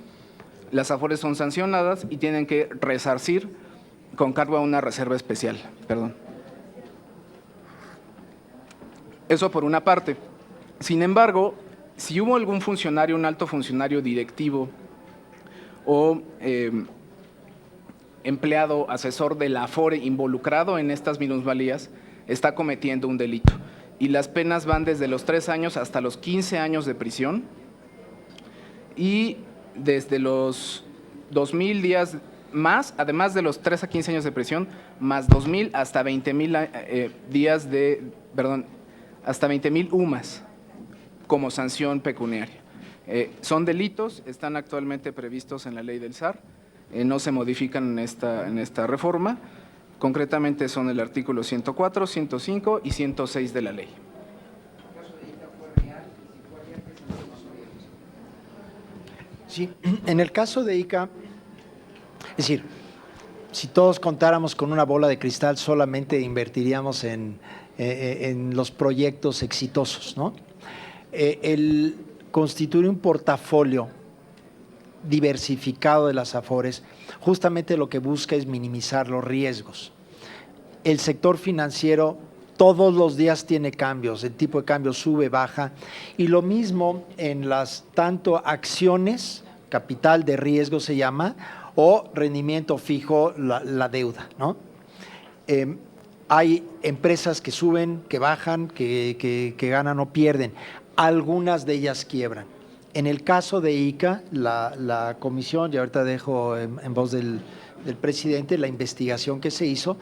N: las Afores son sancionadas y tienen que resarcir con cargo a una reserva especial. Perdón. Eso por una parte. Sin embargo, si hubo algún funcionario, un alto funcionario directivo o empleado, asesor de la Afore involucrado en estas minusvalías, está cometiendo un delito. Y las penas van desde los 3 años hasta los 15 años de prisión y desde los 2,000 días más, además de los 3 a 15 años de prisión, más 2,000 hasta 20,000 días de, perdón, hasta 20,000 UMAS como sanción pecuniaria. Son delitos, están actualmente previstos en la ley del SAR, no se modifican en esta reforma, concretamente son el artículo 104, 105 y 106 de la ley.
L: Sí, en el caso de ICA, es decir, si todos contáramos con una bola de cristal, solamente invertiríamos en los proyectos exitosos, ¿no? El constituir un portafolio diversificado de las Afores, justamente lo que busca es minimizar los riesgos. El sector financiero todos los días tiene cambios, el tipo de cambio sube, baja, y lo mismo en las tanto acciones, capital de riesgo se llama, o rendimiento fijo, la deuda, ¿no? Hay empresas que suben, que bajan, que ganan o pierden, algunas de ellas quiebran. En el caso de ICA, la comisión, y ahorita dejo en voz del presidente la investigación que se hizo,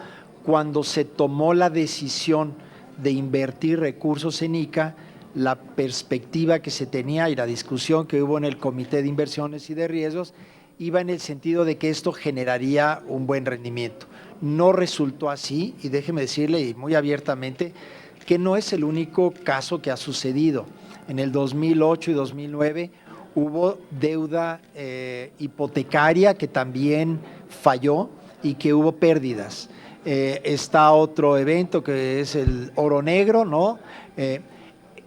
L: cuando se tomó la decisión de invertir recursos en ICA, la perspectiva que se tenía y la discusión que hubo en el Comité de Inversiones y de Riesgos iba en el sentido de que esto generaría un buen rendimiento. No resultó así, y déjeme decirle y muy abiertamente que no es el único caso que ha sucedido. En el 2008 y 2009 hubo deuda hipotecaria que también falló y que hubo pérdidas. Está otro evento que es el oro negro, ¿no?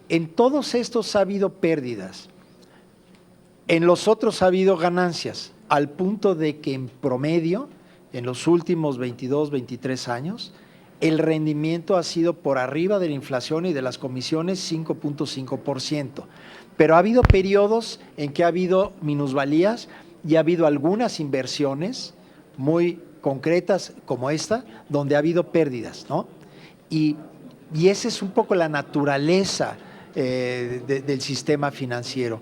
L: En todos estos ha habido pérdidas. En los otros ha habido ganancias, al punto de que en promedio, en los últimos 22, 23 años, el rendimiento ha sido por arriba de la inflación y de las comisiones 5.5%. pero ha habido periodos en que ha habido minusvalías y ha habido algunas inversiones muy concretas como esta, donde ha habido pérdidas, ¿no? Y esa es un poco la naturaleza del sistema financiero.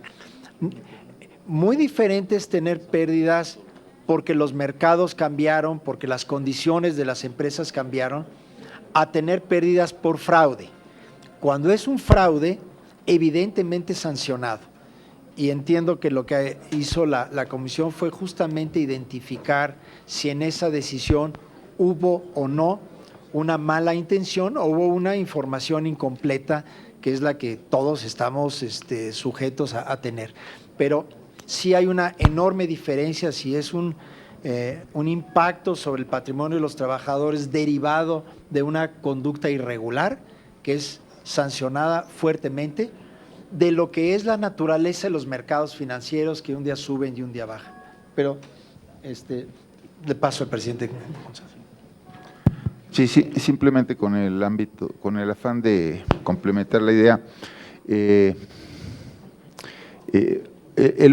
L: Muy diferente es tener pérdidas porque los mercados cambiaron, porque las condiciones de las empresas cambiaron, a tener pérdidas por fraude. Cuando es un fraude, evidentemente sancionado. Y entiendo que lo que hizo la comisión fue justamente identificar si en esa decisión hubo o no una mala intención o hubo una información incompleta, que es la que todos estamos sujetos a tener. Pero sí hay una enorme diferencia si es un impacto sobre el patrimonio de los trabajadores derivado de una conducta irregular, que es sancionada fuertemente, de lo que es la naturaleza de los mercados financieros, que un día suben y un día bajan. Pero le paso al presidente.
O: Sí, simplemente con el ámbito, con el afán de complementar la idea. El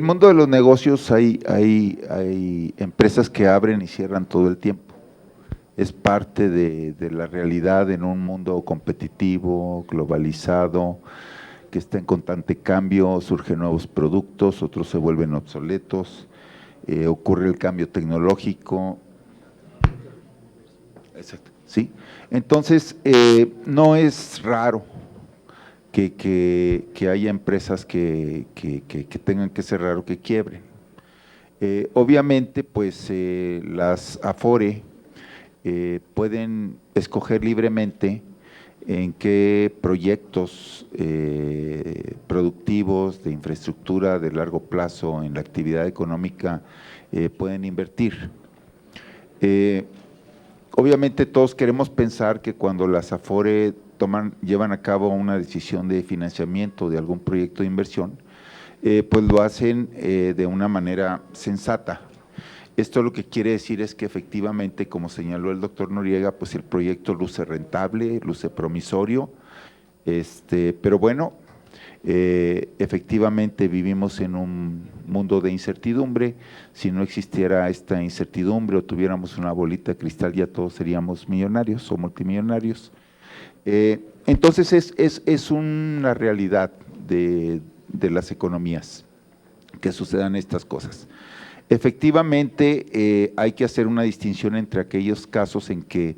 O: mundo de los negocios, hay empresas que abren y cierran todo el tiempo. Es parte de la realidad en un mundo competitivo, globalizado, que está en constante cambio, surgen nuevos productos, otros se vuelven obsoletos, ocurre el cambio tecnológico. Exacto, sí. Entonces, no es raro que haya empresas que tengan que cerrar o que quiebren. Obviamente, pues las Afore pueden escoger libremente en qué proyectos productivos de infraestructura de largo plazo en la actividad económica pueden invertir. Obviamente todos queremos pensar que cuando las Afore llevan a cabo una decisión de financiamiento de algún proyecto de inversión, pues lo hacen de una manera sensata. Esto lo que quiere decir es que efectivamente, como señaló el doctor Noriega, pues el proyecto luce rentable, luce promisorio, pero bueno, efectivamente vivimos en un mundo de incertidumbre. Si no existiera esta incertidumbre o tuviéramos una bolita de cristal, ya todos seríamos millonarios o multimillonarios. Entonces es una realidad de las economías que sucedan estas cosas. Efectivamente, hay que hacer una distinción entre aquellos casos en que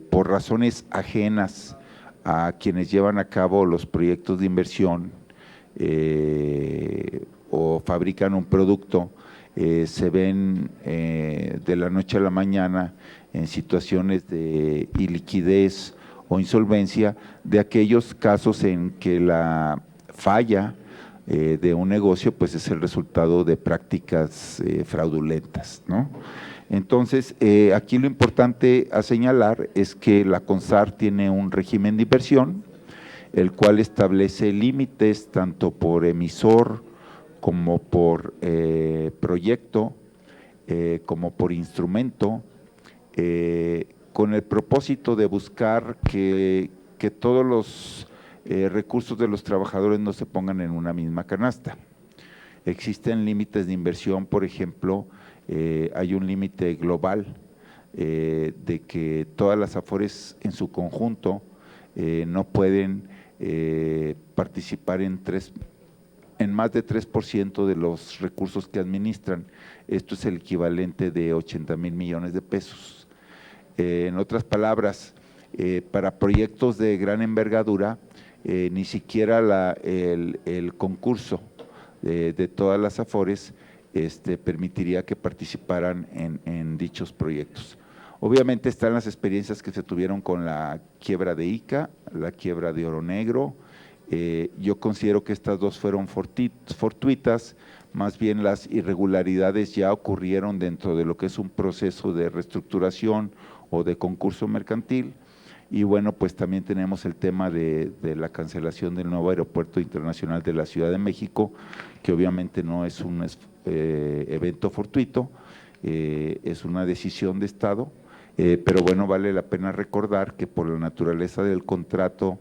O: por razones ajenas a quienes llevan a cabo los proyectos de inversión o fabrican un producto, se ven de la noche a la mañana en situaciones de iliquidez o insolvencia, de aquellos casos en que la falla de un negocio pues es el resultado de prácticas fraudulentas, ¿no? Entonces, aquí lo importante a señalar es que la CONSAR tiene un régimen de inversión, el cual establece límites tanto por emisor como por proyecto, como por instrumento, con el propósito de buscar que todos los recursos de los trabajadores no se pongan en una misma canasta. Existen límites de inversión, por ejemplo, hay un límite global de que todas las Afores en su conjunto no pueden participar en más de 3% de los recursos que administran. Esto es el equivalente de 80,000 millones de pesos. En otras palabras, para proyectos de gran envergadura, ni siquiera el concurso de todas las Afores permitiría que participaran en dichos proyectos. Obviamente están las experiencias que se tuvieron con la quiebra de ICA, la quiebra de Oro Negro. Yo considero que estas dos fueron fortuitas, más bien las irregularidades ya ocurrieron dentro de lo que es un proceso de reestructuración o de concurso mercantil. Y bueno, pues también tenemos el tema de la cancelación del nuevo aeropuerto internacional de la Ciudad de México, que obviamente no es un evento fortuito, es una decisión de Estado, pero bueno, vale la pena recordar que por la naturaleza del contrato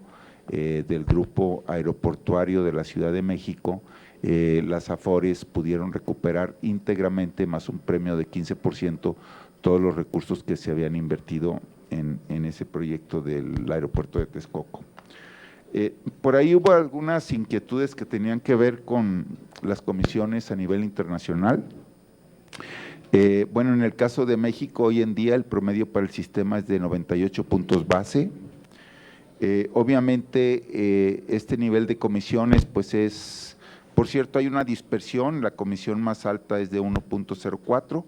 O: del Grupo Aeroportuario de la Ciudad de México, las Afores pudieron recuperar íntegramente, más un premio de 15%, todos los recursos que se habían invertido en ese proyecto del aeropuerto de Texcoco. Por ahí hubo algunas inquietudes que tenían que ver con las comisiones a nivel internacional. Bueno, en el caso de México, hoy en día el promedio para el sistema es de 98 puntos base. Obviamente, este nivel de comisiones, pues es, por cierto, hay una dispersión, la comisión más alta es de 1.04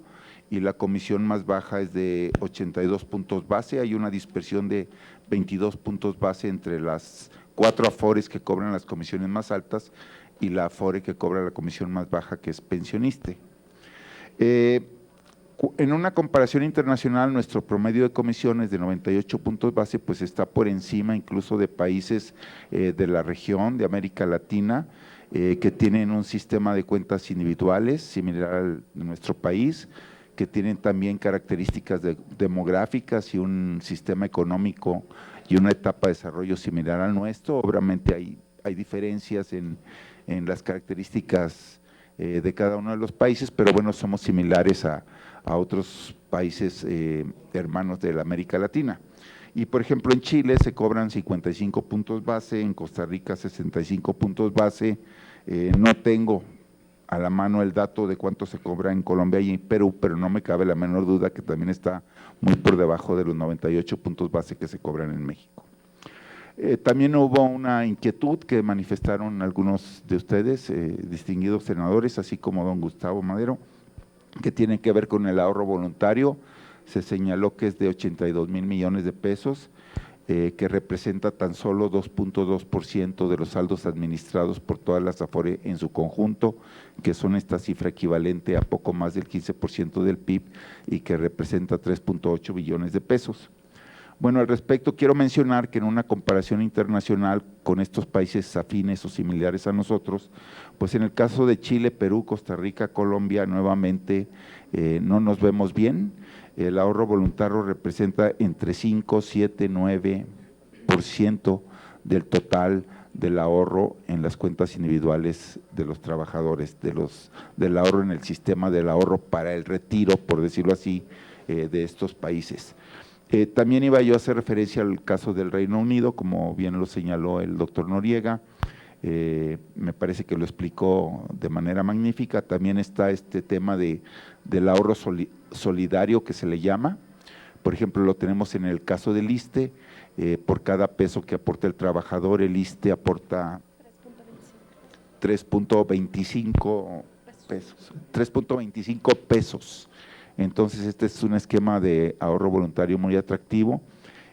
O: y la comisión más baja es de 82 puntos base, hay una dispersión de 22 puntos base entre las 4 afores que cobran las comisiones más altas y la afore que cobra la comisión más baja, que es pensioniste. En una comparación internacional, nuestro promedio de comisiones de 98 puntos base, pues está por encima incluso de países de la región, de América Latina, que tienen un sistema de cuentas individuales similar al de nuestro país, que tienen también características demográficas y un sistema económico y una etapa de desarrollo similar al nuestro. Obviamente hay diferencias en las características de cada uno de los países, pero bueno, somos similares a otros países hermanos de la América Latina. Y por ejemplo, en Chile se cobran 55 puntos base, en Costa Rica 65 puntos base, no tengo a la mano el dato de cuánto se cobra en Colombia y en Perú, pero no me cabe la menor duda que también está muy por debajo de los 98 puntos base que se cobran en México. También hubo una inquietud que manifestaron algunos de ustedes, distinguidos senadores, así como don Gustavo Madero, que tiene que ver con el ahorro voluntario. Se señaló que es de 82,000 millones de pesos, que representa tan solo 2.2% de los saldos administrados por todas las Afore en su conjunto, que son esta cifra equivalente a poco más del 15% del PIB y que representa 3.8 billones de pesos. Bueno, al respecto quiero mencionar que en una comparación internacional con estos países afines o similares a nosotros, pues en el caso de Chile, Perú, Costa Rica, Colombia, nuevamente no nos vemos bien. El ahorro voluntario representa entre 5, 7, 9% del total del ahorro en las cuentas individuales de los trabajadores, del ahorro en el sistema del ahorro para el retiro, por decirlo así, de estos países. También iba yo a hacer referencia al caso del Reino Unido, como bien lo señaló el doctor Noriega, me parece que lo explicó de manera magnífica. También está este tema del ahorro solidario que se le llama. Por ejemplo, lo tenemos en el caso del ISSSTE, por cada peso que aporta el trabajador, el ISSSTE aporta 3.25 pesos. 3.25 pesos. Entonces, este es un esquema de ahorro voluntario muy atractivo.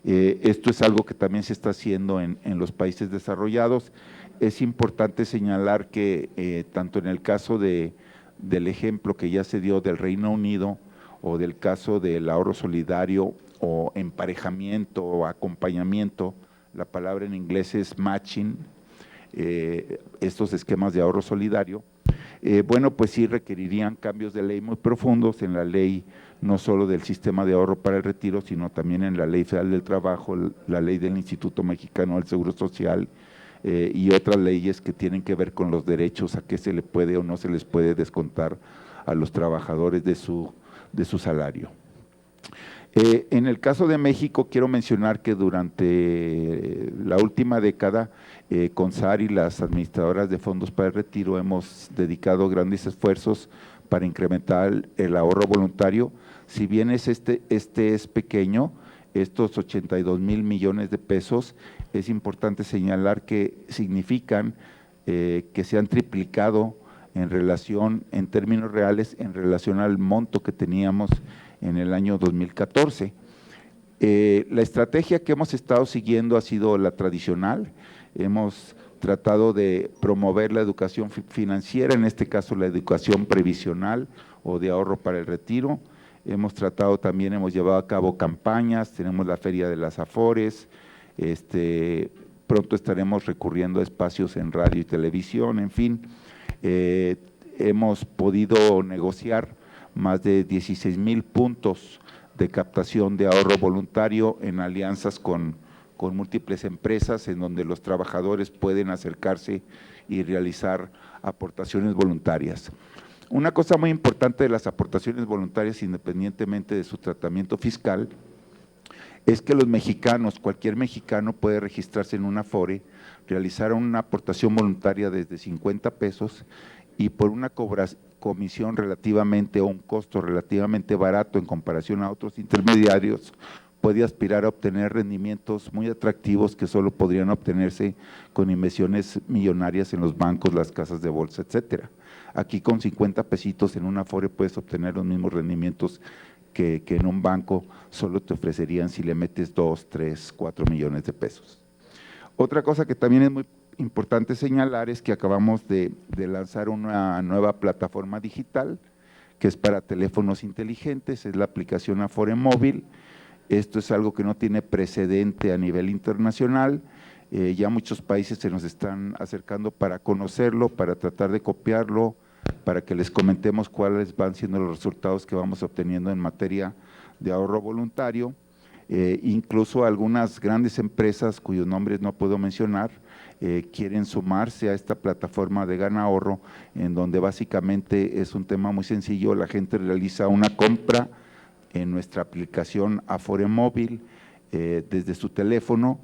O: Esto es algo que también se está haciendo en los países desarrollados. Es importante señalar que tanto en el caso del ejemplo que ya se dio del Reino Unido o del caso del ahorro solidario o emparejamiento o acompañamiento, la palabra en inglés es matching, estos esquemas de ahorro solidario, bueno, pues sí requerirían cambios de ley muy profundos en la ley, no solo del sistema de ahorro para el retiro, sino también en la Ley Federal del Trabajo, la ley del Instituto Mexicano del Seguro Social y otras leyes que tienen que ver con los derechos, a qué se le puede o no se les puede descontar a los trabajadores de su salario. En el caso de México, quiero mencionar que durante la última década, CONSAR y las administradoras de fondos para el retiro hemos dedicado grandes esfuerzos para incrementar el ahorro voluntario. Si bien este es pequeño, estos 82,000 millones de pesos, es importante señalar que significan que se han triplicado en términos reales, en relación al monto que teníamos en el año 2014. La estrategia que hemos estado siguiendo ha sido la tradicional. Hemos tratado de promover la educación financiera, en este caso la educación previsional o de ahorro para el retiro. Hemos llevado a cabo campañas, tenemos la Feria de las Afores, pronto estaremos recurriendo a espacios en radio y televisión, en fin. Hemos podido negociar más de 16,000 puntos de captación de ahorro voluntario en alianzas con con múltiples empresas en donde los trabajadores pueden acercarse y realizar aportaciones voluntarias. Una cosa muy importante de las aportaciones voluntarias, independientemente de su tratamiento fiscal, es que los mexicanos, cualquier mexicano puede registrarse en una Afore, realizar una aportación voluntaria desde 50 pesos y por una comisión relativamente o un costo relativamente barato en comparación a otros intermediarios, puede aspirar a obtener rendimientos muy atractivos que solo podrían obtenerse con inversiones millonarias en los bancos, las casas de bolsa, etcétera. Aquí con 50 pesitos en una Afore puedes obtener los mismos rendimientos que en un banco solo te ofrecerían si le metes 2, 3, 4 millones de pesos. Otra cosa que también es muy importante señalar es que acabamos de lanzar una nueva plataforma digital que es para teléfonos inteligentes, es la aplicación Afore Móvil. Esto es algo que no tiene precedente a nivel internacional, ya muchos países se nos están acercando para conocerlo, para tratar de copiarlo, para que les comentemos cuáles van siendo los resultados que vamos obteniendo en materia de ahorro voluntario. Incluso algunas grandes empresas cuyos nombres no puedo mencionar quieren sumarse a esta plataforma de Gana Ahorro, en donde básicamente es un tema muy sencillo, la gente realiza una compra en nuestra aplicación Afore Móvil desde su teléfono,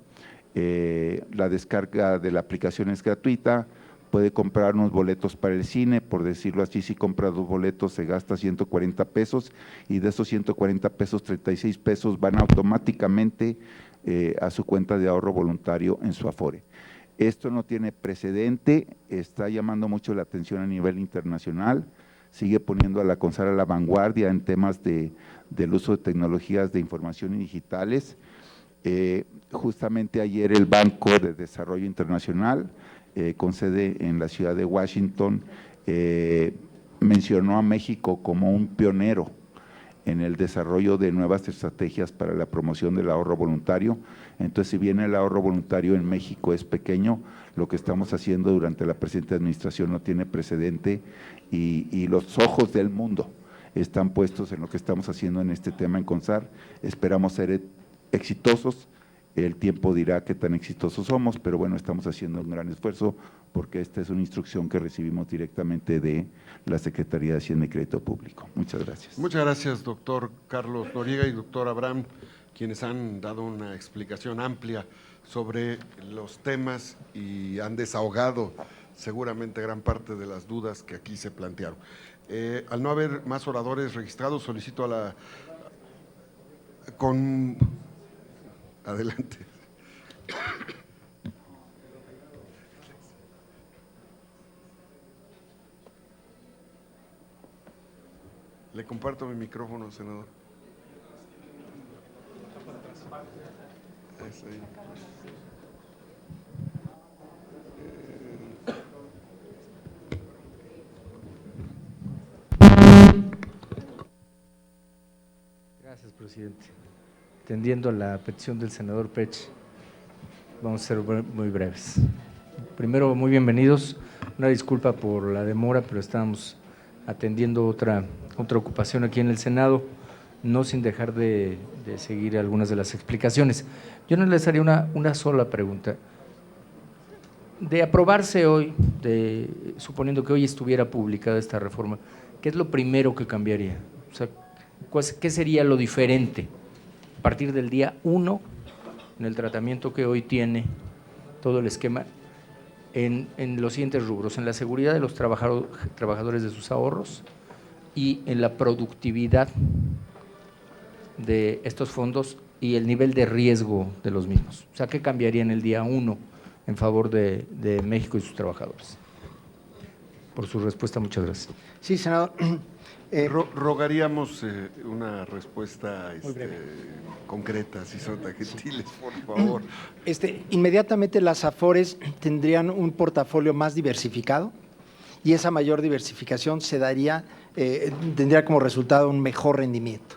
O: la descarga de la aplicación es gratuita, puede comprar unos boletos para el cine, por decirlo así, si compra 2 boletos se gasta 140 pesos y de esos 140 pesos, 36 pesos van automáticamente a su cuenta de ahorro voluntario en su Afore. Esto no tiene precedente, está llamando mucho la atención a nivel internacional, sigue poniendo a la CONSAR a la vanguardia en temas del uso de tecnologías de información y digitales. Justamente ayer el Banco de Desarrollo Internacional, con sede en la ciudad de Washington, mencionó a México como un pionero en el desarrollo de nuevas estrategias para la promoción del ahorro voluntario. Entonces, si bien el ahorro voluntario en México es pequeño, lo que estamos haciendo durante la presente administración no tiene precedente y los ojos del mundo están puestos en lo que estamos haciendo en este tema en CONSAR. Esperamos ser exitosos. El tiempo dirá qué tan exitosos somos, pero bueno, estamos haciendo un gran esfuerzo porque esta es una instrucción que recibimos directamente de la Secretaría de Hacienda y Crédito Público. Muchas gracias.
A: Muchas gracias, doctor Carlos Noriega y doctor Abraham, quienes han dado una explicación amplia sobre los temas y han desahogado seguramente gran parte de las dudas que aquí se plantearon. Al no haber más oradores registrados, solicito a la… Adelante. Le comparto mi micrófono, senador. Es ahí.
E: Gracias, presidente. Atendiendo la petición del senador Pech, vamos a ser muy breves. Primero, muy bienvenidos. Una disculpa por la demora, pero estábamos atendiendo otra ocupación aquí en el Senado, no sin dejar de seguir algunas de las explicaciones. Yo no les haría una sola pregunta. De aprobarse hoy, suponiendo que hoy estuviera publicada esta reforma, ¿qué es lo primero que cambiaría? O sea, ¿qué sería lo diferente a partir del día 1 en el tratamiento que hoy tiene todo el esquema en los siguientes rubros: en la seguridad de los trabajadores de sus ahorros y en la productividad de estos fondos y el nivel de riesgo de los mismos? O sea, ¿qué cambiaría en el día 1 en favor de México y sus trabajadores? Por su respuesta, muchas gracias.
L: Sí, senador.
A: Rogaríamos una respuesta concreta, si son tan gentiles, por favor.
L: Inmediatamente las Afores tendrían un portafolio más diversificado y esa mayor diversificación tendría como resultado un mejor rendimiento.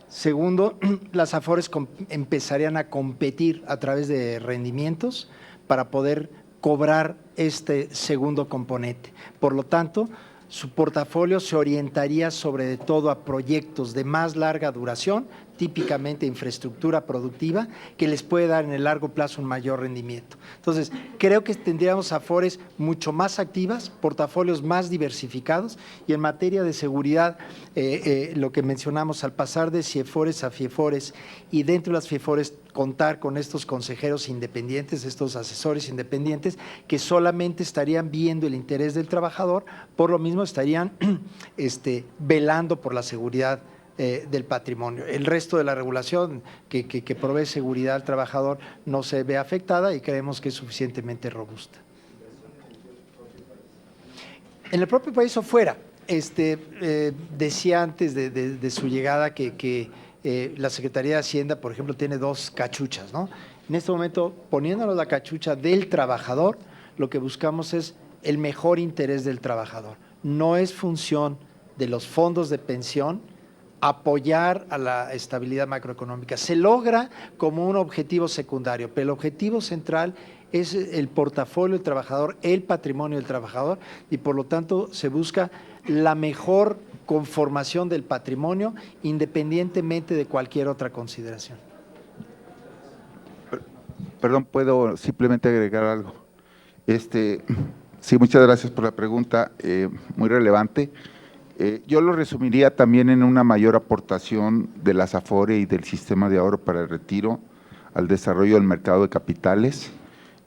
L: Segundo, las Afores empezarían a competir a través de rendimientos para poder cobrar este segundo componente. Por lo tanto, su portafolio se orientaría sobre todo a proyectos de más larga duración, típicamente infraestructura productiva, que les puede dar en el largo plazo un mayor rendimiento. Entonces, creo que tendríamos AFORES mucho más activas, portafolios más diversificados, y en materia de seguridad, lo que mencionamos, al pasar de CIEFORES a FIEFORES, y dentro de las FIEFORES contar con estos consejeros independientes, estos asesores independientes, que solamente estarían viendo el interés del trabajador, por lo mismo estarían velando por la seguridad del patrimonio. El resto de la regulación que provee seguridad al trabajador no se ve afectada y creemos que es suficientemente robusta. En el propio país o fuera, decía antes de su llegada que la Secretaría de Hacienda, por ejemplo, tiene 2 cachuchas, ¿no? En este momento, poniéndonos la cachucha del trabajador, lo que buscamos es el mejor interés del trabajador. No es función de los fondos de pensión apoyar a la estabilidad macroeconómica. Se logra como un objetivo secundario, pero el objetivo central es el portafolio del trabajador, el patrimonio del trabajador, y por lo tanto se busca la mejor conformación del patrimonio independientemente de cualquier otra consideración.
O: Perdón, ¿puedo simplemente agregar algo? Sí, muchas gracias por la pregunta, muy relevante. Yo lo resumiría también en una mayor aportación de las AFORE y del sistema de ahorro para el retiro al desarrollo del mercado de capitales.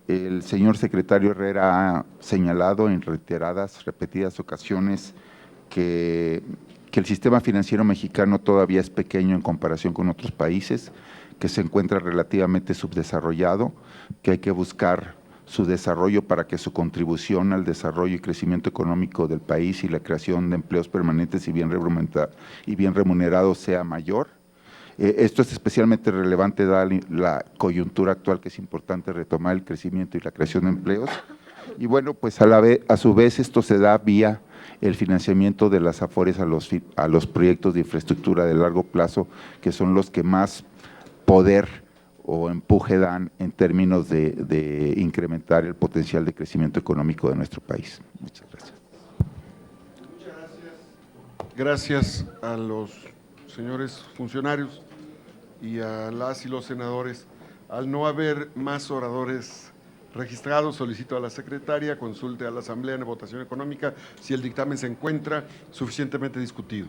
O: El señor secretario Herrera ha señalado en repetidas ocasiones que el sistema financiero mexicano todavía es pequeño en comparación con otros países, que se encuentra relativamente subdesarrollado, que hay que buscar su desarrollo para que su contribución al desarrollo y crecimiento económico del país y la creación de empleos permanentes y bien remunerados sea mayor. Esto es especialmente relevante dada la coyuntura actual, que es importante retomar el crecimiento y la creación de empleos. Y bueno, pues a su vez esto se da vía el financiamiento de las AFORES a los proyectos de infraestructura de largo plazo, que son los que más poder o empuje dan en términos de incrementar el potencial de crecimiento económico de nuestro país. Muchas gracias.
A: Muchas gracias. Gracias a los señores funcionarios y a las y los senadores. Al no haber más oradores registrados, solicito a la secretaria consulte a la Asamblea en votación económica si el dictamen se encuentra suficientemente discutido.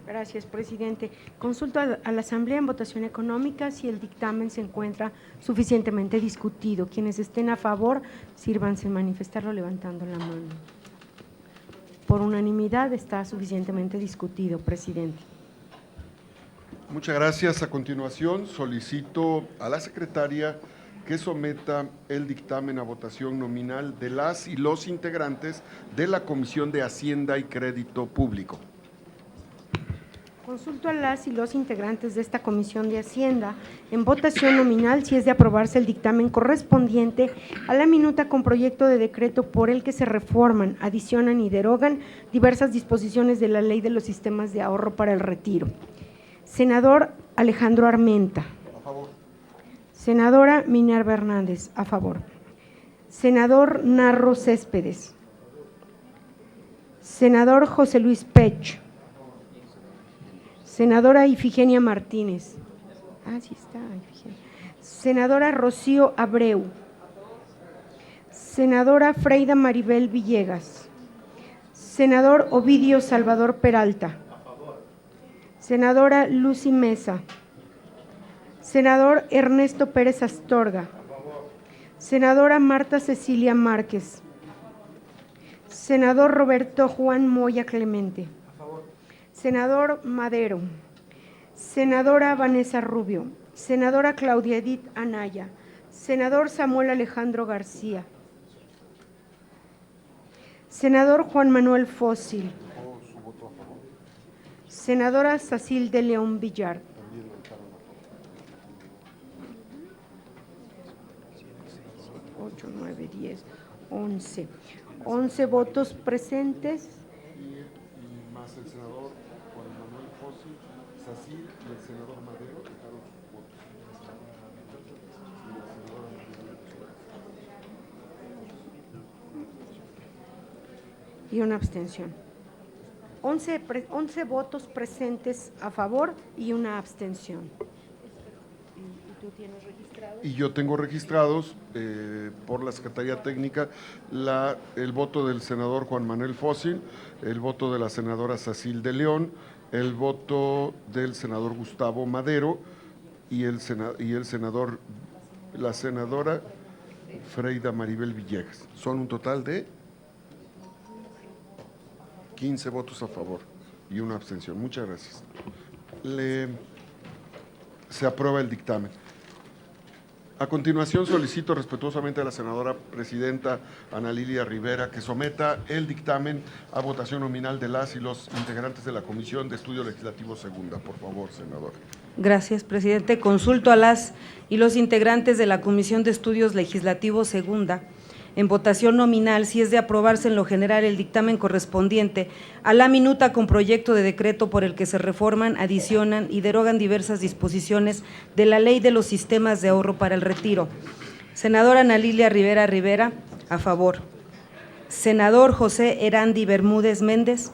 B: Gracias, presidente. Consulto a la Asamblea en votación económica si el dictamen se encuentra suficientemente discutido. Quienes estén a favor, sírvanse en manifestarlo levantando la mano. Por unanimidad está suficientemente discutido, presidente.
A: Muchas gracias. A continuación, solicito a la secretaria que someta el dictamen a votación nominal de las y los integrantes de la Comisión de Hacienda y Crédito Público.
B: Consulto a las y los integrantes de esta Comisión de Hacienda en votación nominal si es de aprobarse el dictamen correspondiente a la minuta con proyecto de decreto por el que se reforman, adicionan y derogan diversas disposiciones de la Ley de los Sistemas de Ahorro para el Retiro. Senador Alejandro Armenta.
A: A favor.
B: Senadora Minerva Hernández. A favor. Senador Narro Céspedes. Senador José Luis Pech. Senadora Ifigenia Martínez. Sí está, Ifigenia. Senadora Rocío Abreu. Senadora Freida Maribel Villegas. Senador Ovidio Salvador Peralta. Senadora Lucy Mesa. Senador Ernesto Pérez Astorga. Senadora Marta Cecilia Márquez. Senador Roberto Juan Moya Clemente. Senador Madero. Senadora Vanessa Rubio. Senadora Claudia Edith Anaya. Senador Samuel Alejandro García. Senador Juan Manuel Fósil. Senadora Sacil de León Villar. Ocho, 9, 10, 11. 11 votos presentes.
A: Y más el senador Juan Manuel Fósil, Sacil y el senador Madero dejaron sus votos.
B: Y una abstención. 11 votos presentes a favor y una abstención. ¿Y tú tienes registrado?
A: Y yo tengo registrados por la Secretaría Técnica el voto del senador Juan Manuel Fósil, el voto de la senadora Sacil de León, el voto del senador Gustavo Madero y la senadora Freida Maribel Villegas. Son un total de 15 votos a favor y una abstención. Muchas gracias. Se aprueba el dictamen. A continuación, solicito respetuosamente a la senadora presidenta Ana Lilia Rivera que someta el dictamen a votación nominal de las y los integrantes de la Comisión de Estudio Legislativo Segunda. Por favor, senadora.
C: Gracias, presidente. Consulto a las y los integrantes de la Comisión de Estudios Legislativos Segunda en votación nominal si es de aprobarse en lo general el dictamen correspondiente a la minuta con proyecto de decreto por el que se reforman, adicionan y derogan diversas disposiciones de la Ley de los Sistemas de Ahorro para el Retiro. Senadora Ana Lilia Rivera Rivera, a favor. Senador José Erandi Bermúdez Méndez.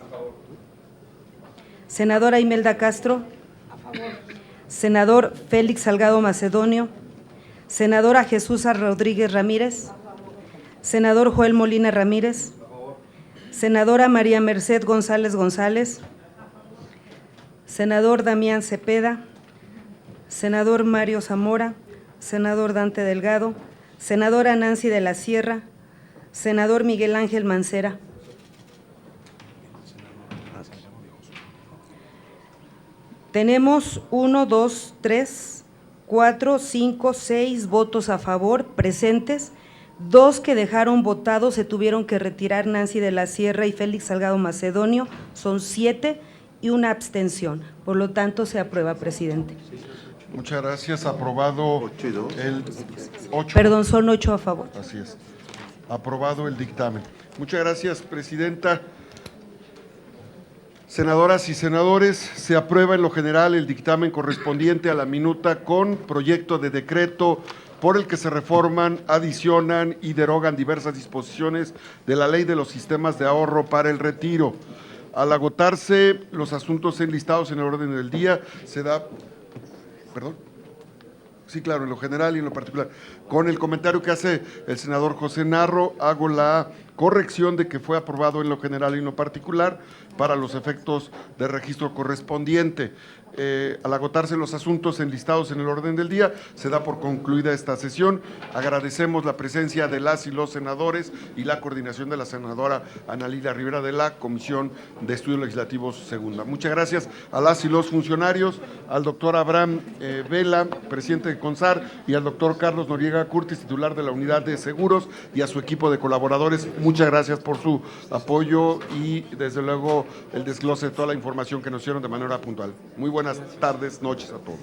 C: Senadora Imelda Castro. A favor. Senador Félix Salgado Macedonio. Senadora Jesús Rodríguez Ramírez. Senador Joel Molina Ramírez. Senadora María Merced González González. Senador Damián Cepeda. Senador Mario Zamora. Senador Dante Delgado. Senadora Nancy de la Sierra. Senador Miguel Ángel Mancera. Tenemos 1, 2, 3, 4, 5, 6 votos a favor presentes. 2 que dejaron votados, se tuvieron que retirar Nancy de la Sierra y Félix Salgado Macedonio, son 7 y una abstención. Por lo tanto, se aprueba, presidente.
A: Muchas gracias. Aprobado el 8.
C: Perdón, son 8 a favor.
A: Así es. Aprobado el dictamen. Muchas gracias, presidenta. Senadoras y senadores, se aprueba en lo general el dictamen correspondiente a la minuta con proyecto de decreto por el que se reforman, adicionan y derogan diversas disposiciones de la Ley de los Sistemas de Ahorro para el Retiro. Al agotarse los asuntos enlistados en el orden del día, se da… ¿Perdón? Sí, claro, en lo general y en lo particular. Con el comentario que hace el senador José Narro, hago la corrección de que fue aprobado en lo general y en lo particular para los efectos de registro correspondiente. Al agotarse los asuntos enlistados en el orden del día, se da por concluida esta sesión. Agradecemos la presencia de las y los senadores y la coordinación de la senadora Ana Lilia Rivera de la Comisión de Estudios Legislativos Segunda. Muchas gracias a las y los funcionarios, al doctor Abraham Vela, presidente de CONSAR, y al doctor Carlos Noriega Curtis, titular de la Unidad de Seguros, y a su equipo de colaboradores. Muchas gracias por su apoyo y, desde luego, el desglose de toda la información que nos dieron de manera puntual. Muy buenas tardes, noches a todos.